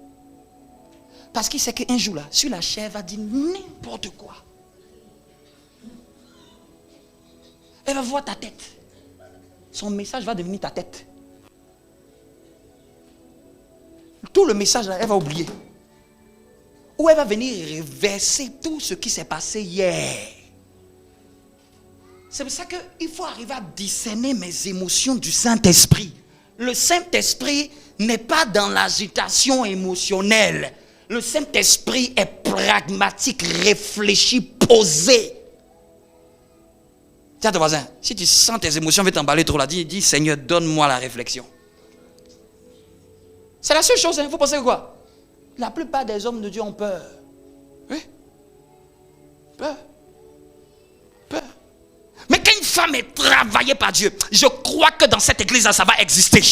Parce qu'il sait qu'un jour là, sur la chair, elle va dire n'importe quoi. Elle va voir ta tête. Son message va devenir ta tête. Tout le message là, elle va oublier. Ou elle va venir reverser tout ce qui s'est passé hier. C'est pour ça qu'il faut arriver à discerner mes émotions du Saint-Esprit. Le Saint-Esprit n'est pas dans l'agitation émotionnelle. Le Saint-Esprit est pragmatique, réfléchi, posé. Tiens, ton voisin, si tu sens tes émotions veulent t'emballer trop là, dis Seigneur, donne-moi la réflexion. C'est la seule chose, hein. Vous pensez que quoi? La plupart des hommes de Dieu ont peur. Oui. Peur. Peur. Mais quand une femme est travaillée par Dieu, je crois que dans cette église-là, ça va exister.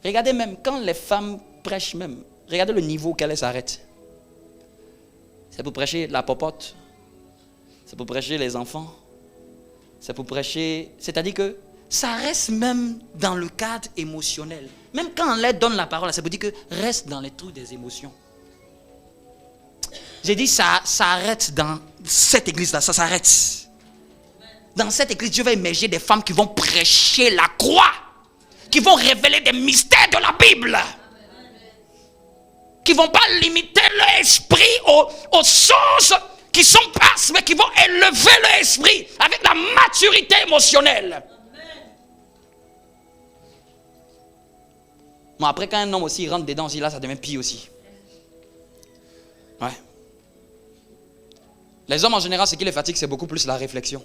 Regardez même, quand les femmes prêchent même, regardez le niveau auquel elles s'arrêtent. C'est pour prêcher la popote. C'est pour prêcher les enfants. C'est pour prêcher... C'est-à-dire que ça reste même dans le cadre émotionnel. Même quand on leur donne la parole, c'est pour dire que reste dans les trous des émotions. J'ai dit ça arrête dans cette église-là, ça s'arrête. Dans cette église, Dieu va émerger des femmes qui vont prêcher la croix, qui vont révéler des mystères de la Bible, qui ne vont pas limiter leur esprit aux choses qui sont basses, mais qui vont élever leur esprit avec la maturité émotionnelle. Bon, après, quand un homme aussi rentre dedans, aussi, là, ça devient pire aussi. Ouais. Les hommes, en général, ce qui les fatigue, c'est beaucoup plus la réflexion.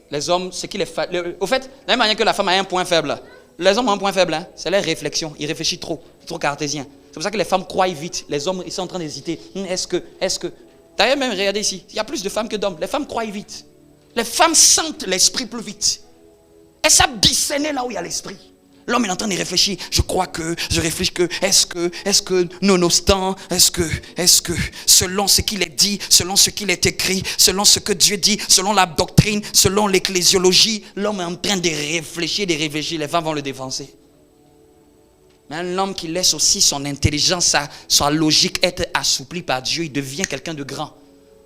Les hommes, ce qui les fatigue... Au fait, de la même manière que la femme a un point faible, les hommes ont un point faible, hein, c'est la réflexion. Ils réfléchissent trop cartésien. C'est pour ça que les femmes croient vite. Les hommes, ils sont en train d'hésiter. Est-ce que... D'ailleurs, même, regardez ici, il y a plus de femmes que d'hommes. Les femmes croient vite. Les femmes sentent l'esprit plus vite. Elles savent discerner là où il y a l'esprit. L'homme est en train de réfléchir. Je crois que, je réfléchis que, est-ce que, nonobstant, est-ce que, selon ce qu'il est dit, selon ce qu'il est écrit, selon ce que Dieu dit, selon la doctrine, selon l'ecclésiologie, l'homme est en train de réfléchir, les femmes vont le défoncer. Mais un homme qui laisse aussi son intelligence, sa logique être assouplie par Dieu, il devient quelqu'un de grand.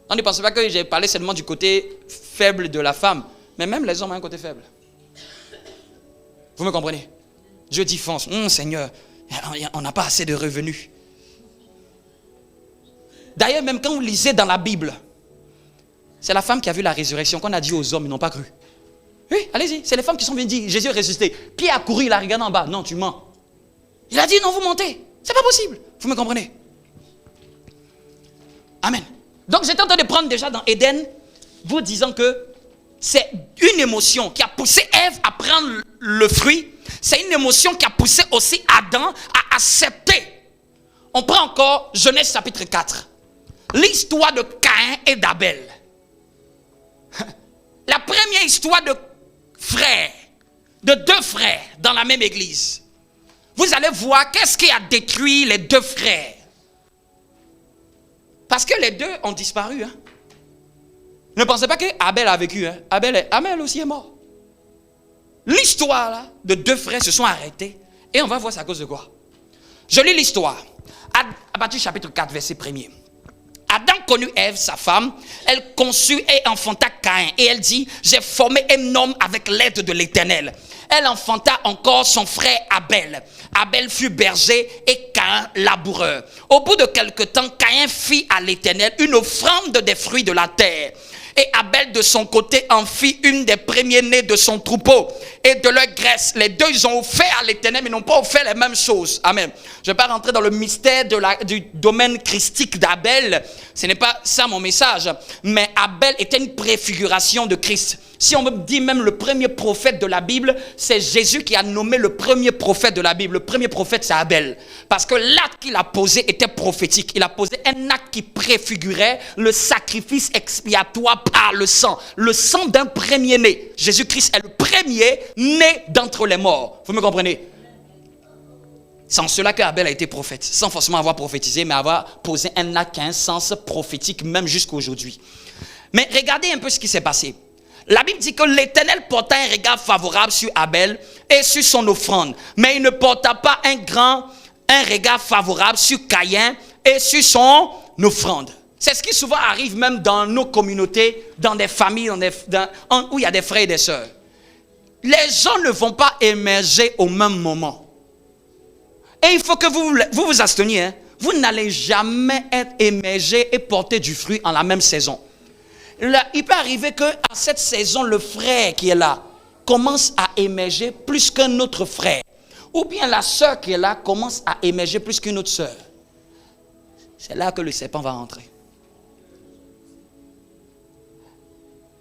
On ne pense pas que j'ai parlé seulement du côté faible de la femme, mais même les hommes ont un côté faible. Vous me comprenez? Dieu dit fonce. Seigneur, on n'a pas assez de revenus. D'ailleurs, même quand vous lisez dans la Bible, c'est la femme qui a vu la résurrection qu'on a dit aux hommes, ils n'ont pas cru. Oui, allez-y, c'est les femmes qui sont venues dire Jésus est ressuscité. Pierre a couru, il a regardé en bas. Non, tu mens. Il a dit non, vous mentez. C'est pas possible. Vous me comprenez? Amen. Donc j'étais en train de prendre déjà dans Éden, vous disant que c'est une émotion qui a poussé Ève à prendre le fruit. C'est une émotion qui a poussé aussi Adam à accepter. On prend encore Genèse chapitre 4. L'histoire de Caïn et d'Abel. La première histoire de frères, de deux frères dans la même église. Vous allez voir qu'est-ce qui a détruit les deux frères. Parce que les deux ont disparu. Ne pensez pas que Abel a vécu. Abel aussi est mort. L'histoire là, de deux frères se sont arrêtés. Et on va voir c'est à cause de quoi. Je lis l'histoire. À partir du chapitre 4, verset 1er. Adam connut Ève, sa femme. Elle conçut et enfanta Caïn. Et elle dit, j'ai formé un homme avec l'aide de l'Éternel. Elle enfanta encore son frère Abel. Abel fut berger et Caïn laboureur. Au bout de quelque temps, Caïn fit à l'Éternel une offrande des fruits de la terre. Et Abel de son côté en fit une des premiers-nés de son troupeau et de leur graisse. Les deux, ils ont offert à l'Éternel, mais n'ont pas offert les mêmes choses. Amen. Je ne vais pas rentrer dans le mystère du domaine christique d'Abel. Ce n'est pas ça mon message. Mais Abel était une préfiguration de Christ. Si on me dit même le premier prophète de la Bible, c'est Jésus qui a nommé le premier prophète de la Bible. Le premier prophète, c'est Abel. Parce que l'acte qu'il a posé était prophétique. Il a posé un acte qui préfigurait le sacrifice expiatoire par le sang. Le sang d'un premier-né. Jésus-Christ est le premier né d'entre les morts. Vous me comprenez? C'est en cela qu'Abel a été prophète. Sans forcément avoir prophétisé, mais avoir posé un acte qui a un sens prophétique, même jusqu'à aujourd'hui. Mais regardez un peu ce qui s'est passé. La Bible dit que l'Éternel porta un regard favorable sur Abel et sur son offrande. Mais il ne porta pas un regard favorable sur Caïn et sur son offrande. C'est ce qui souvent arrive même dans nos communautés, dans des familles où il y a des frères et des sœurs. Les gens ne vont pas émerger au même moment. Et il faut que vous vous absteniez. Hein. Vous n'allez jamais être émergé et porter du fruit en la même saison. Là, il peut arriver qu'à cette saison, le frère qui est là commence à émerger plus qu'un autre frère. Ou bien la sœur qui est là commence à émerger plus qu'une autre sœur. C'est là que le serpent va rentrer.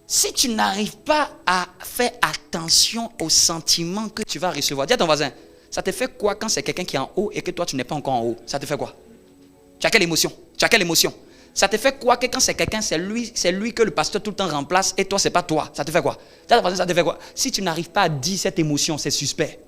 Si tu n'arrives pas à faire attention aux sentiments que tu vas recevoir, dis à ton voisin, ça te fait quoi quand c'est quelqu'un qui est en haut et que toi tu n'es pas encore en haut? Ça te fait quoi? Tu as quelle émotion? Ça te fait quoi que quand c'est quelqu'un, c'est lui que le pasteur tout le temps remplace et toi c'est pas toi? Ça te fait quoi? Dis à ton voisin, ça te fait quoi? Si tu n'arrives pas à dire cette émotion, c'est suspect.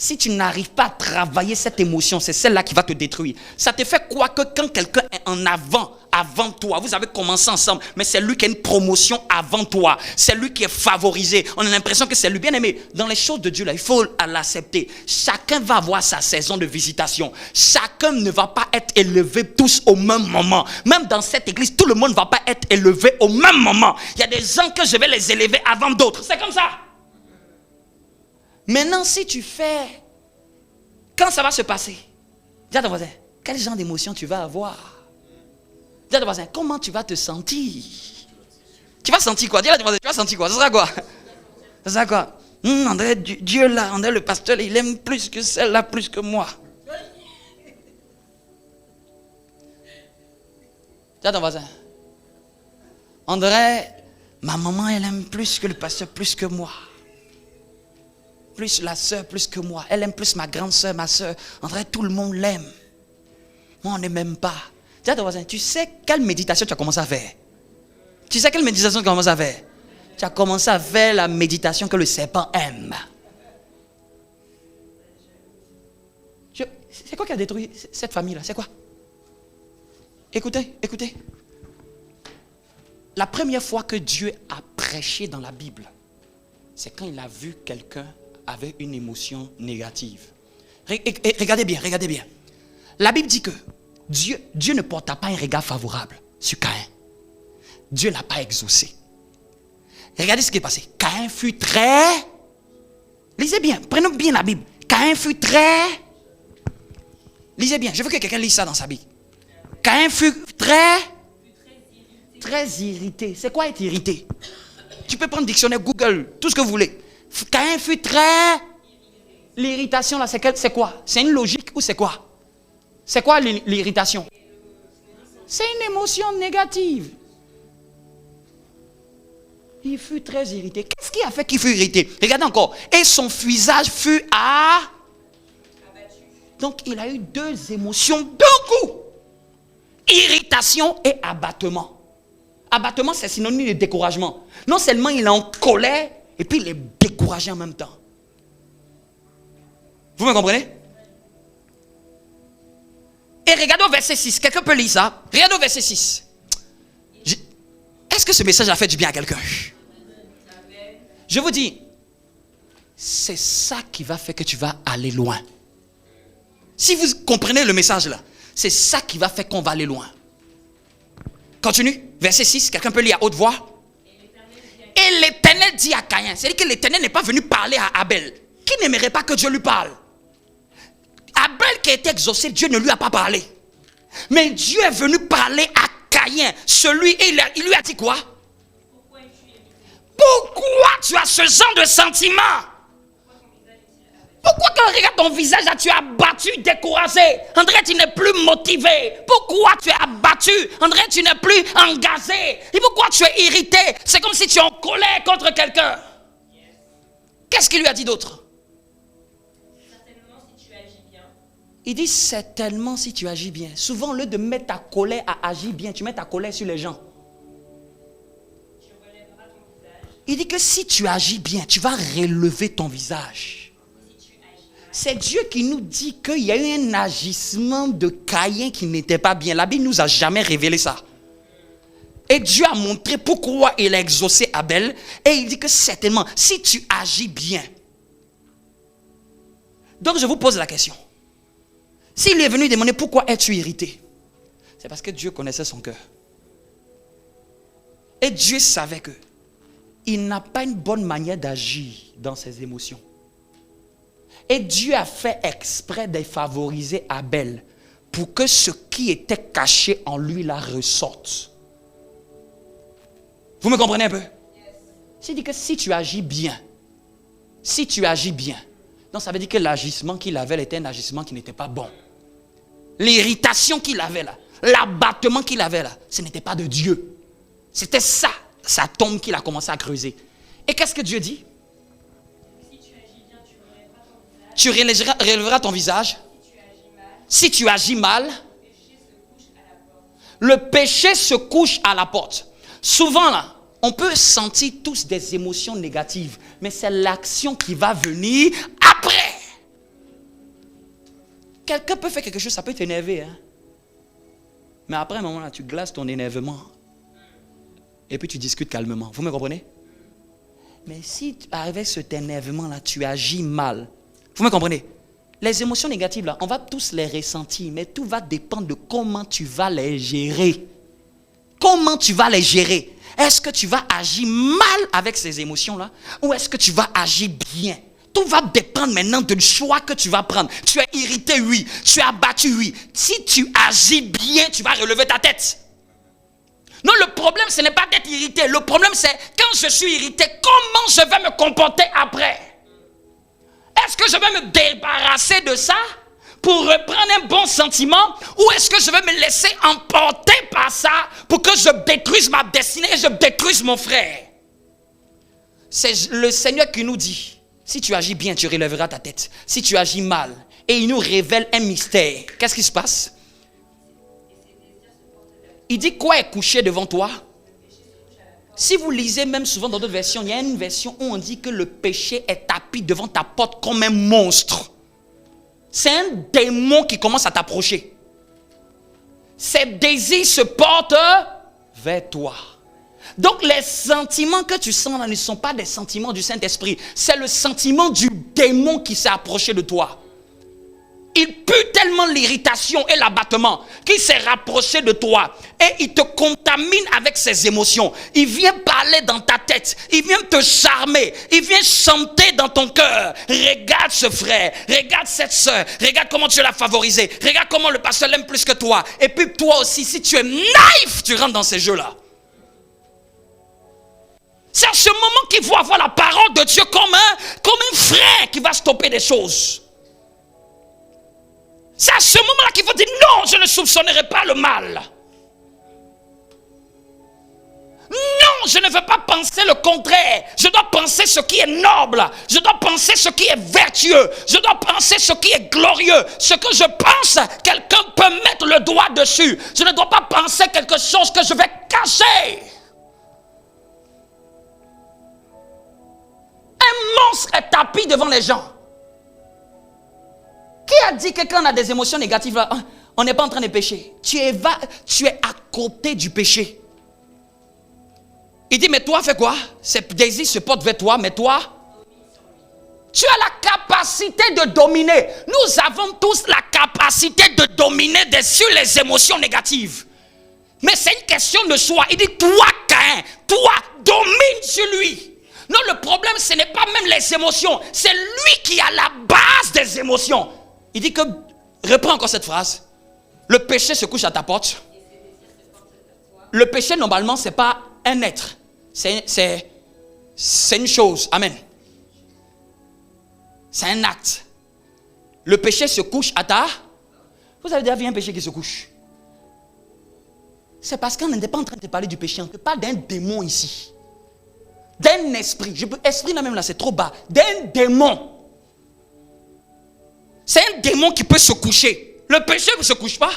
Si tu n'arrives pas à travailler cette émotion, c'est celle-là qui va te détruire. Ça te fait quoi que quand quelqu'un est en avant toi, vous avez commencé ensemble, mais c'est lui qui a une promotion avant toi. C'est lui qui est favorisé. On a l'impression que c'est lui. Bien aimé, dans les choses de Dieu, là, il faut l'accepter. Chacun va avoir sa saison de visitation. Chacun ne va pas être élevé tous au même moment. Même dans cette église, tout le monde ne va pas être élevé au même moment. Il y a des gens que je vais les élever avant d'autres. C'est comme ça. Maintenant, si tu fais, quand ça va se passer, dis à ton voisin, quel genre d'émotion tu vas avoir? Dis à ton voisin, comment tu vas te sentir? Tu vas sentir quoi? Dis à ton voisin, tu vas sentir quoi? Ça sera quoi? Ça sera quoi? André, Dieu là, André le pasteur, il aime plus que celle-là, plus que moi. Dis à ton voisin, André, ma maman, elle aime plus que le pasteur, plus que moi. Plus la sœur, plus que moi. Elle aime plus ma grande sœur, ma sœur. En vrai, tout le monde l'aime. Moi, on ne m'aime pas. Dis à ton voisin, tu sais quelle méditation tu as commencé à faire? Tu sais quelle méditation tu as commencé à faire? Tu as commencé à faire la méditation que le serpent aime. C'est quoi qui a détruit cette famille-là? C'est quoi? Écoutez. La première fois que Dieu a prêché dans la Bible, c'est quand il a vu quelqu'un avec une émotion négative. Regardez bien. La Bible dit que Dieu ne porta pas un regard favorable sur Caïn. Dieu ne l'a pas exaucé. Regardez ce qui est passé. Caïn fut très... Lisez bien, prenons bien la Bible. Caïn fut très... Lisez bien, je veux que quelqu'un lise ça dans sa Bible. Caïn fut très irrité. C'est quoi être irrité? Tu peux prendre dictionnaire, Google, tout ce que vous voulez. Caïn fut très... L'irritation là, c'est quoi? C'est une logique ou c'est quoi? C'est quoi l'irritation? C'est une émotion négative. Il fut très irrité. Qu'est-ce qui a fait qu'il fut irrité? Regardez encore. Et son visage fut abattu. Donc il a eu deux émotions d'un coup. Irritation et abattement. Abattement, c'est synonyme de découragement. Non seulement il est en colère, et puis il est découragé en même temps. Vous me comprenez? Et regardez au verset 6. Quelqu'un peut lire ça? Regardez au verset 6. Est-ce que ce message a fait du bien à quelqu'un? Je vous dis, c'est ça qui va faire que tu vas aller loin. Si vous comprenez le message là, c'est ça qui va faire qu'on va aller loin. Continue. Verset 6. Quelqu'un peut lire à haute voix? Et l'Éternel dit à Caïn, c'est-à-dire que l'Éternel n'est pas venu parler à Abel, qui n'aimerait pas que Dieu lui parle. Abel qui a été exaucé, Dieu ne lui a pas parlé. Mais Dieu est venu parler à Caïn, il lui a dit quoi? Pourquoi tu as ce genre de sentiment? Pourquoi quand on regarde ton visage là, tu es abattu, découragé? André, tu n'es plus motivé. Pourquoi tu es abattu? André, tu n'es plus engagé. Et pourquoi tu es irrité? C'est comme si tu es en colère contre quelqu'un. Qu'est-ce qu'il lui a dit d'autre? Certainement si tu agis bien. Il dit certainement si tu agis bien. Souvent, au lieu de mettre ta colère à agir bien, tu mets ta colère sur les gens. Il dit que si tu agis bien, tu vas relever ton visage. C'est Dieu qui nous dit qu'il y a eu un agissement de Caïn qui n'était pas bien. La Bible ne nous a jamais révélé ça. Et Dieu a montré pourquoi il a exaucé Abel. Et il dit que certainement, si tu agis bien. Donc je vous pose la question. S'il est venu demander pourquoi es-tu irrité, c'est parce que Dieu connaissait son cœur. Et Dieu savait que il n'a pas une bonne manière d'agir dans ses émotions. Et Dieu a fait exprès de favoriser Abel pour que ce qui était caché en lui la ressorte. Vous me comprenez un peu? C'est dit que si tu agis bien, donc ça veut dire que l'agissement qu'il avait était un agissement qui n'était pas bon. L'irritation qu'il avait là, l'abattement qu'il avait là, ce n'était pas de Dieu. C'était ça, sa tombe qu'il a commencé à creuser. Et qu'est-ce que Dieu dit? Si tu agis bien, tu relèveras ton visage. Si tu agis mal, le péché se couche à la porte. le péché se couche à la porte. Souvent là, on peut sentir tous des émotions négatives, mais c'est l'action qui va venir après. Quelqu'un peut faire quelque chose, ça peut t'énerver. Hein? Mais après un moment là, tu glaces ton énervement. Et puis tu discutes calmement. Vous me comprenez? Mais si avec cet énervement-là, tu agis mal. Vous me comprenez? Les émotions négatives, là, on va tous les ressentir. Mais tout va dépendre de comment tu vas les gérer. Comment tu vas les gérer? Est-ce que tu vas agir mal avec ces émotions-là? Ou est-ce que tu vas agir bien? Tout va dépendre maintenant du choix que tu vas prendre. Tu es irrité, oui. Tu es abattu, oui. Si tu agis bien, tu vas relever ta tête. Non, le problème, ce n'est pas d'être irrité. Le problème, c'est quand je suis irrité, comment je vais me comporter après? Est-ce que je vais me débarrasser de ça pour reprendre un bon sentiment? Ou est-ce que je vais me laisser emporter par ça pour que je détruise ma destinée et je détruise mon frère? C'est le Seigneur qui nous dit, si tu agis bien, tu relèveras ta tête. Si tu agis mal, et il nous révèle un mystère. Qu'est-ce qui se passe? Il dit quoi est couché devant toi? Si vous lisez même souvent dans d'autres versions, il y a une version où on dit que le péché est tapis devant ta porte comme un monstre. C'est un démon qui commence à t'approcher. Ses désirs se portent vers toi. Donc les sentiments que tu sens là ne sont pas des sentiments du Saint-Esprit. C'est le sentiment du démon qui s'est approché de toi. Il pue tellement l'irritation et l'abattement qu'il s'est rapproché de toi. Et il te contamine avec ses émotions. Il vient parler dans ta tête. Il vient te charmer. Il vient chanter dans ton cœur. Regarde ce frère. Regarde cette soeur. Regarde comment tu l'as favorisé. Regarde comment le pasteur l'aime plus que toi. Et puis toi aussi, si tu es naïf, tu rentres dans ces jeux-là. C'est à ce moment qu'il faut avoir la parole de Dieu comme un frère qui va stopper des choses. C'est à ce moment-là qu'il faut dire non, je ne soupçonnerai pas le mal. Non, je ne veux pas penser le contraire. Je dois penser ce qui est noble. Je dois penser ce qui est vertueux. Je dois penser ce qui est glorieux. Ce que je pense, quelqu'un peut mettre le doigt dessus. Je ne dois pas penser quelque chose que je vais cacher. Un monstre est tapis devant les gens. Qui a dit que quand on a des émotions négatives, là, on n'est pas en train de pécher? Tu es à côté du péché. Il dit, mais toi, fais quoi? Ces désirs se portent vers toi, mais toi, tu as la capacité de dominer. Nous avons tous la capacité de dominer sur les émotions négatives. Mais c'est une question de choix. Il dit, toi, Caïn, toi, domine sur lui. Non, le problème, ce n'est pas même les émotions. C'est lui qui a la base des émotions. Il dit que, reprends encore cette phrase. Le péché se couche à ta porte. Le péché, normalement, ce n'est pas un être. C'est une chose. Amen. C'est un acte. Le péché se couche à ta... Vous avez déjà vu un péché qui se couche? C'est parce qu'on n'est pas en train de parler du péché. On ne parle d'un démon ici. D'un esprit. Esprit là même là, c'est trop bas. D'un démon. C'est un démon qui peut se coucher. Le péché ne se couche pas.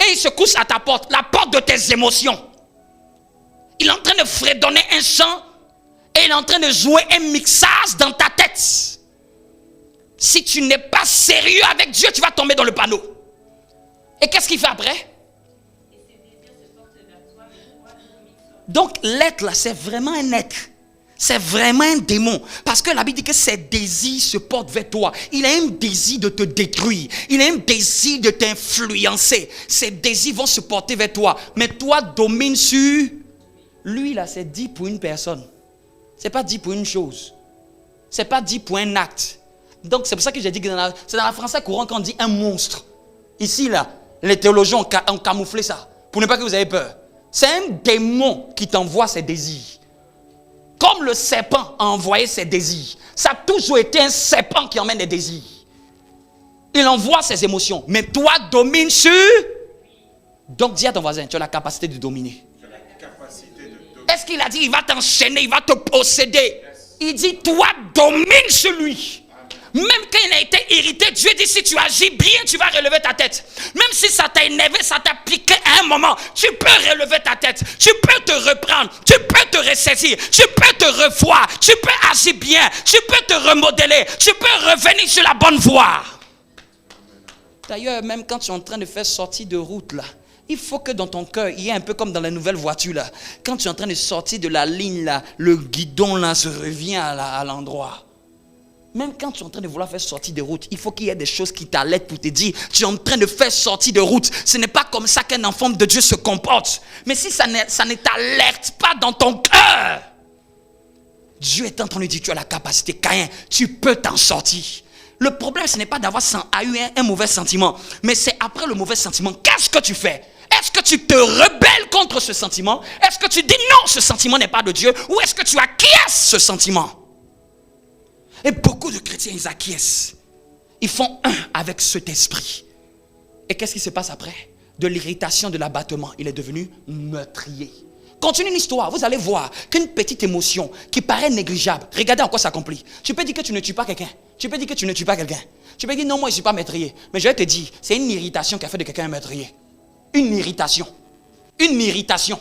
Et il se couche à ta porte. La porte de tes émotions. Il est en train de fredonner un chant. Et il est en train de jouer un mixage dans ta tête. Si tu n'es pas sérieux avec Dieu, tu vas tomber dans le panneau. Et qu'est-ce qu'il fait après? Et ses désirs se portent vers Donc l'être là, c'est vraiment un être. C'est vraiment un démon. Parce que la Bible dit que ses désirs se portent vers toi. Il a un désir de te détruire. Il a un désir de t'influencer. Ses désirs vont se porter vers toi. Mais toi, domine sur lui là, c'est dit pour une personne. C'est pas dit pour une chose. C'est pas dit pour un acte. Donc c'est pour ça que j'ai dit que c'est dans la français courant qu'on dit un monstre. Ici là, les théologiens ont camouflé ça. Pour ne pas que vous ayez peur. C'est un démon qui t'envoie ses désirs. Comme le serpent a envoyé ses désirs. Ça a toujours été un serpent qui emmène les désirs. Il envoie ses émotions. Mais toi, domine sur... Donc dis à ton voisin, tu as la capacité de dominer. Est-ce qu'il a dit, il va t'enchaîner, il va te posséder? Il dit, toi, domine sur lui. Même quand il a été irrité, Dieu dit, si tu agis bien, tu vas relever ta tête. Même si ça t'a énervé, ça t'a piqué à un moment, tu peux relever ta tête. Tu peux te reprendre, tu peux te ressaisir, tu peux te revoir, tu peux agir bien, tu peux te remodeler, tu peux revenir sur la bonne voie. D'ailleurs, même quand tu es en train de faire sortir de route là, il faut que dans ton cœur, il y ait un peu comme dans la nouvelle voiture là. Quand tu es en train de sortir de la ligne là, le guidon là se revient à l'endroit. Même quand tu es en train de vouloir faire sortir de route, il faut qu'il y ait des choses qui t'alertent pour te dire, tu es en train de faire sortir de route. Ce n'est pas comme ça qu'un enfant de Dieu se comporte. Mais si ça ne t'alerte pas dans ton cœur, Dieu est en train de dire, tu as la capacité, Caïn, tu peux t'en sortir. Le problème, ce n'est pas d'avoir eu un mauvais sentiment, mais c'est après le mauvais sentiment, qu'est-ce que tu fais? Est-ce que tu te rebelles contre ce sentiment? Est-ce que tu dis non, ce sentiment n'est pas de Dieu? Ou est-ce que tu acquiesces ce sentiment? Et beaucoup de chrétiens, ils acquiescent. Ils font un avec cet esprit. Et qu'est-ce qui se passe après? De l'irritation, de l'abattement, il est devenu meurtrier. Continue l'histoire, vous allez voir qu'une petite émotion qui paraît négligeable, regardez en quoi ça accomplit. Tu peux dire que tu ne tues pas quelqu'un. Tu peux dire que tu ne tues pas quelqu'un. Tu peux dire non, moi je ne suis pas meurtrier. Mais je vais te dire, c'est une irritation qui a fait de quelqu'un un meurtrier. Une irritation. Une irritation.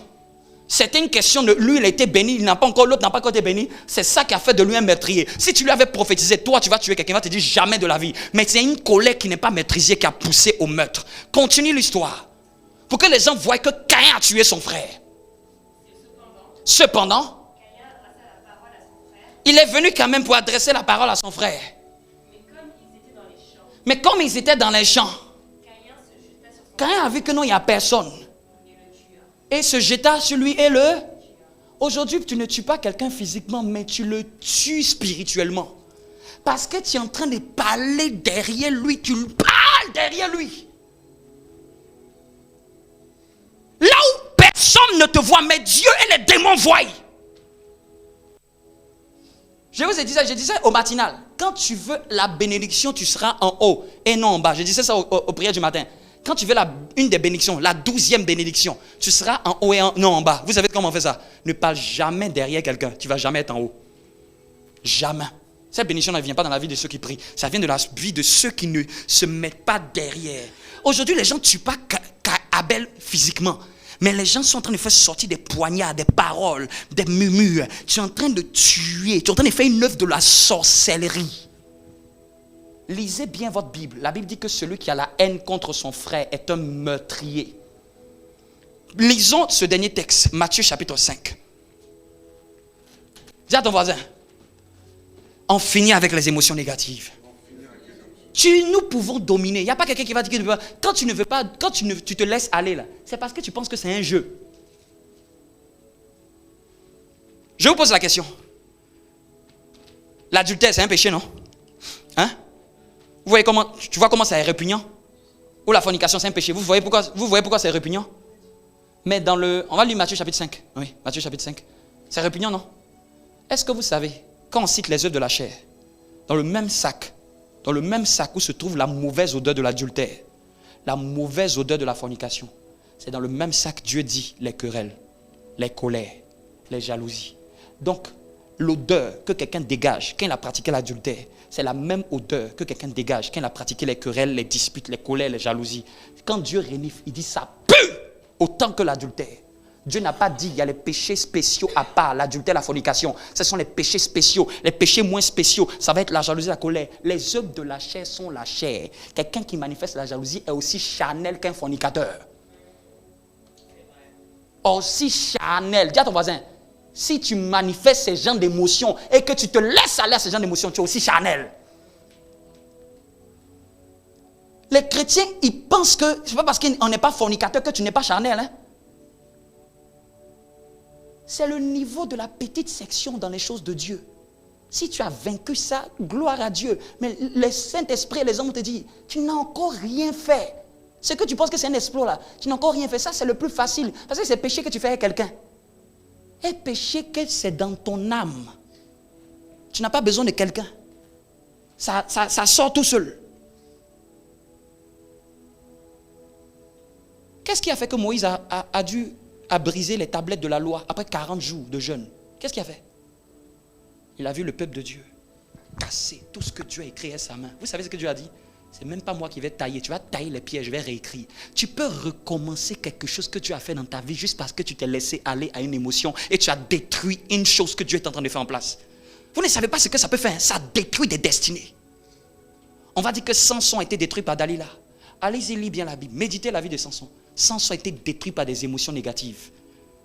C'était une question de lui, il a été béni, il n'a pas encore, l'autre n'a pas encore été béni. C'est ça qui a fait de lui un meurtrier. Si tu lui avais prophétisé, toi tu vas tuer quelqu'un, il va te dire jamais de la vie. Mais c'est une colère qui n'est pas maîtrisée qui a poussé au meurtre. Continue l'histoire. Pour que les gens voient que Caïn a tué son frère. Cependant, il est venu quand même pour adresser la parole à son frère. Mais comme ils étaient dans les champs, Caïn a vu que non, il n'y a personne. Et se jeta sur lui et le... Aujourd'hui, tu ne tues pas quelqu'un physiquement, mais tu le tues spirituellement. Parce que tu es en train de parler derrière lui, tu parles derrière lui. Là où personne ne te voit, mais Dieu et les démons voient. Je vous ai dit ça, je disais au matinal. Quand tu veux la bénédiction, tu seras en haut et non en bas. Je disais ça au prières du matin. Quand tu veux une des bénédictions, la 12e bénédiction, tu seras en haut et non en bas. Vous savez comment on fait ça? Ne parle jamais derrière quelqu'un. Tu ne vas jamais être en haut. Jamais. Cette bénédiction ne vient pas dans la vie de ceux qui prient. Ça vient de la vie de ceux qui ne se mettent pas derrière. Aujourd'hui, les gens ne tuent pas Abel physiquement. Mais les gens sont en train de faire sortir des poignards, des paroles, des murmures. Tu es en train de tuer. Tu es en train de faire une œuvre de la sorcellerie. Lisez bien votre Bible. La Bible dit que celui qui a la haine contre son frère est un meurtrier. Lisons ce dernier texte, Matthieu chapitre 5. Dis à ton voisin, on finit avec les émotions négatives. Nous pouvons dominer. Il n'y a pas quelqu'un qui va dire que quand tu ne veux pas, quand tu te laisses aller là, c'est parce que tu penses que c'est un jeu. Je vous pose la question. L'adultère, c'est un péché, non? Hein? Tu vois comment ça est répugnant? Ou la fornication, c'est un péché. Vous voyez pourquoi c'est répugnant? Mais on va lire Matthieu chapitre 5. Oui, Matthieu chapitre 5. C'est répugnant, non? Est-ce que vous savez, quand on cite les œuvres de la chair, dans le même sac où se trouve la mauvaise odeur de l'adultère, la mauvaise odeur de la fornication, c'est dans le même sac Dieu dit les querelles, les colères, les jalousies. Donc, l'odeur que quelqu'un dégage quand il a pratiqué l'adultère, c'est la même odeur que quelqu'un dégage quand il a pratiqué les querelles, les disputes, les colères, les jalousies. Quand Dieu renifle, il dit ça pue autant que l'adultère. Dieu n'a pas dit il y a les péchés spéciaux à part, l'adultère, la fornication. Ce sont les péchés spéciaux. Les péchés moins spéciaux, ça va être la jalousie, la colère. Les œuvres de la chair sont la chair. Quelqu'un qui manifeste la jalousie est aussi charnel qu'un fornicateur. aussi charnel. Dis à ton voisin, si tu manifestes ces genres d'émotions et que tu te laisses aller à ces genres d'émotions, tu es aussi charnel. Les chrétiens, ils pensent que c'est pas parce qu'on n'est pas fornicateur que tu n'es pas charnel. Hein? C'est le niveau de la petite section dans les choses de Dieu. Si tu as vaincu ça, gloire à Dieu. Mais le Saint-Esprit et les hommes te disent, tu n'as encore rien fait. Ce que tu penses que c'est un exploit là, tu n'as encore rien fait. Ça, c'est le plus facile. Parce que c'est péché que tu fais avec quelqu'un. Un péché que c'est dans ton âme. Tu n'as pas besoin de quelqu'un. Ça sort tout seul. Qu'est-ce qui a fait que Moïse a dû briser les tablettes de la loi après 40 jours de jeûne? Qu'est-ce qu'il a fait? Il a vu le peuple de Dieu casser tout ce que Dieu a écrit à sa main. Vous savez ce que Dieu a dit? C'est même pas moi qui vais tailler. Tu vas tailler les pierres, je vais réécrire. Tu peux recommencer quelque chose que tu as fait dans ta vie juste parce que tu t'es laissé aller à une émotion et tu as détruit une chose que Dieu est en train de faire en place. Vous ne savez pas ce que ça peut faire. Ça détruit des destinées. On va dire que Samson a été détruit par Dalila. Allez-y, lisez bien la Bible. Méditez la vie de Samson. Samson a été détruit par des émotions négatives.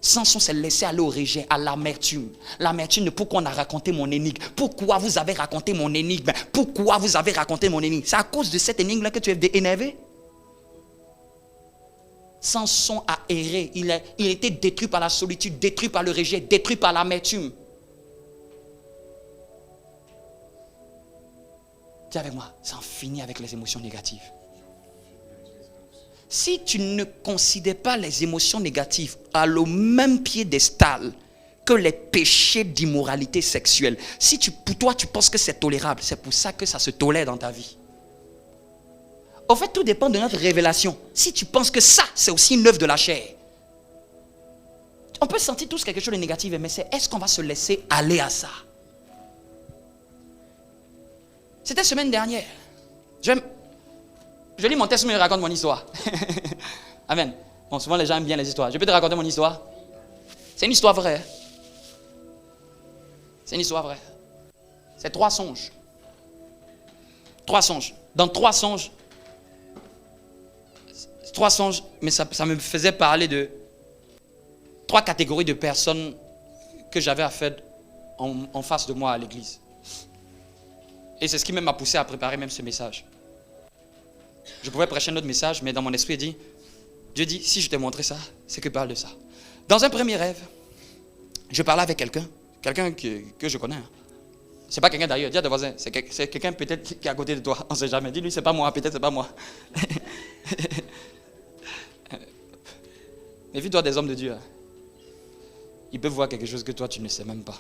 Samson s'est laissé aller au rejet, à l'amertume. L'amertume, pourquoi on a raconté mon énigme? Pourquoi vous avez raconté mon énigme? Pourquoi vous avez raconté mon énigme? C'est à cause de cette énigme-là que tu es énervé? Samson a erré. Il a été détruit par la solitude, détruit par le rejet, détruit par l'amertume. Dis avec moi, ça en finit avec les émotions négatives. Si tu ne considères pas les émotions négatives à le même piédestal que les péchés d'immoralité sexuelle, si pour toi tu penses que c'est tolérable, c'est pour ça que ça se tolère dans ta vie. En fait, tout dépend de notre révélation. Si tu penses que ça, c'est aussi une œuvre de la chair, on peut sentir tous quelque chose de négatif, mais c'est est-ce qu'on va se laisser aller à ça? C'était la semaine dernière. Je lis mon texte, mais je raconte mon histoire. Amen. Bon, souvent les gens aiment bien les histoires. Je peux te raconter mon histoire? C'est une histoire vraie. C'est une histoire vraie. C'est 3 songes. 3 songes. Dans 3 songes, mais ça me faisait parler de 3 catégories de personnes que j'avais à faire en face de moi à l'église. Et c'est ce qui m'a poussé à préparer même ce message. Je pouvais prêcher un autre message, mais dans mon esprit, Dieu dit, si je t'ai montré ça, c'est que parle de ça. Dans un premier rêve, je parlais avec quelqu'un que je connais. C'est pas quelqu'un d'ailleurs, dis à tes voisins, c'est quelqu'un peut-être qui est à côté de toi, on ne sait jamais. Dis-lui, c'est pas moi, peut-être c'est pas moi. Méfie-toi des hommes de Dieu. Ils peuvent voir quelque chose que toi, tu ne sais même pas.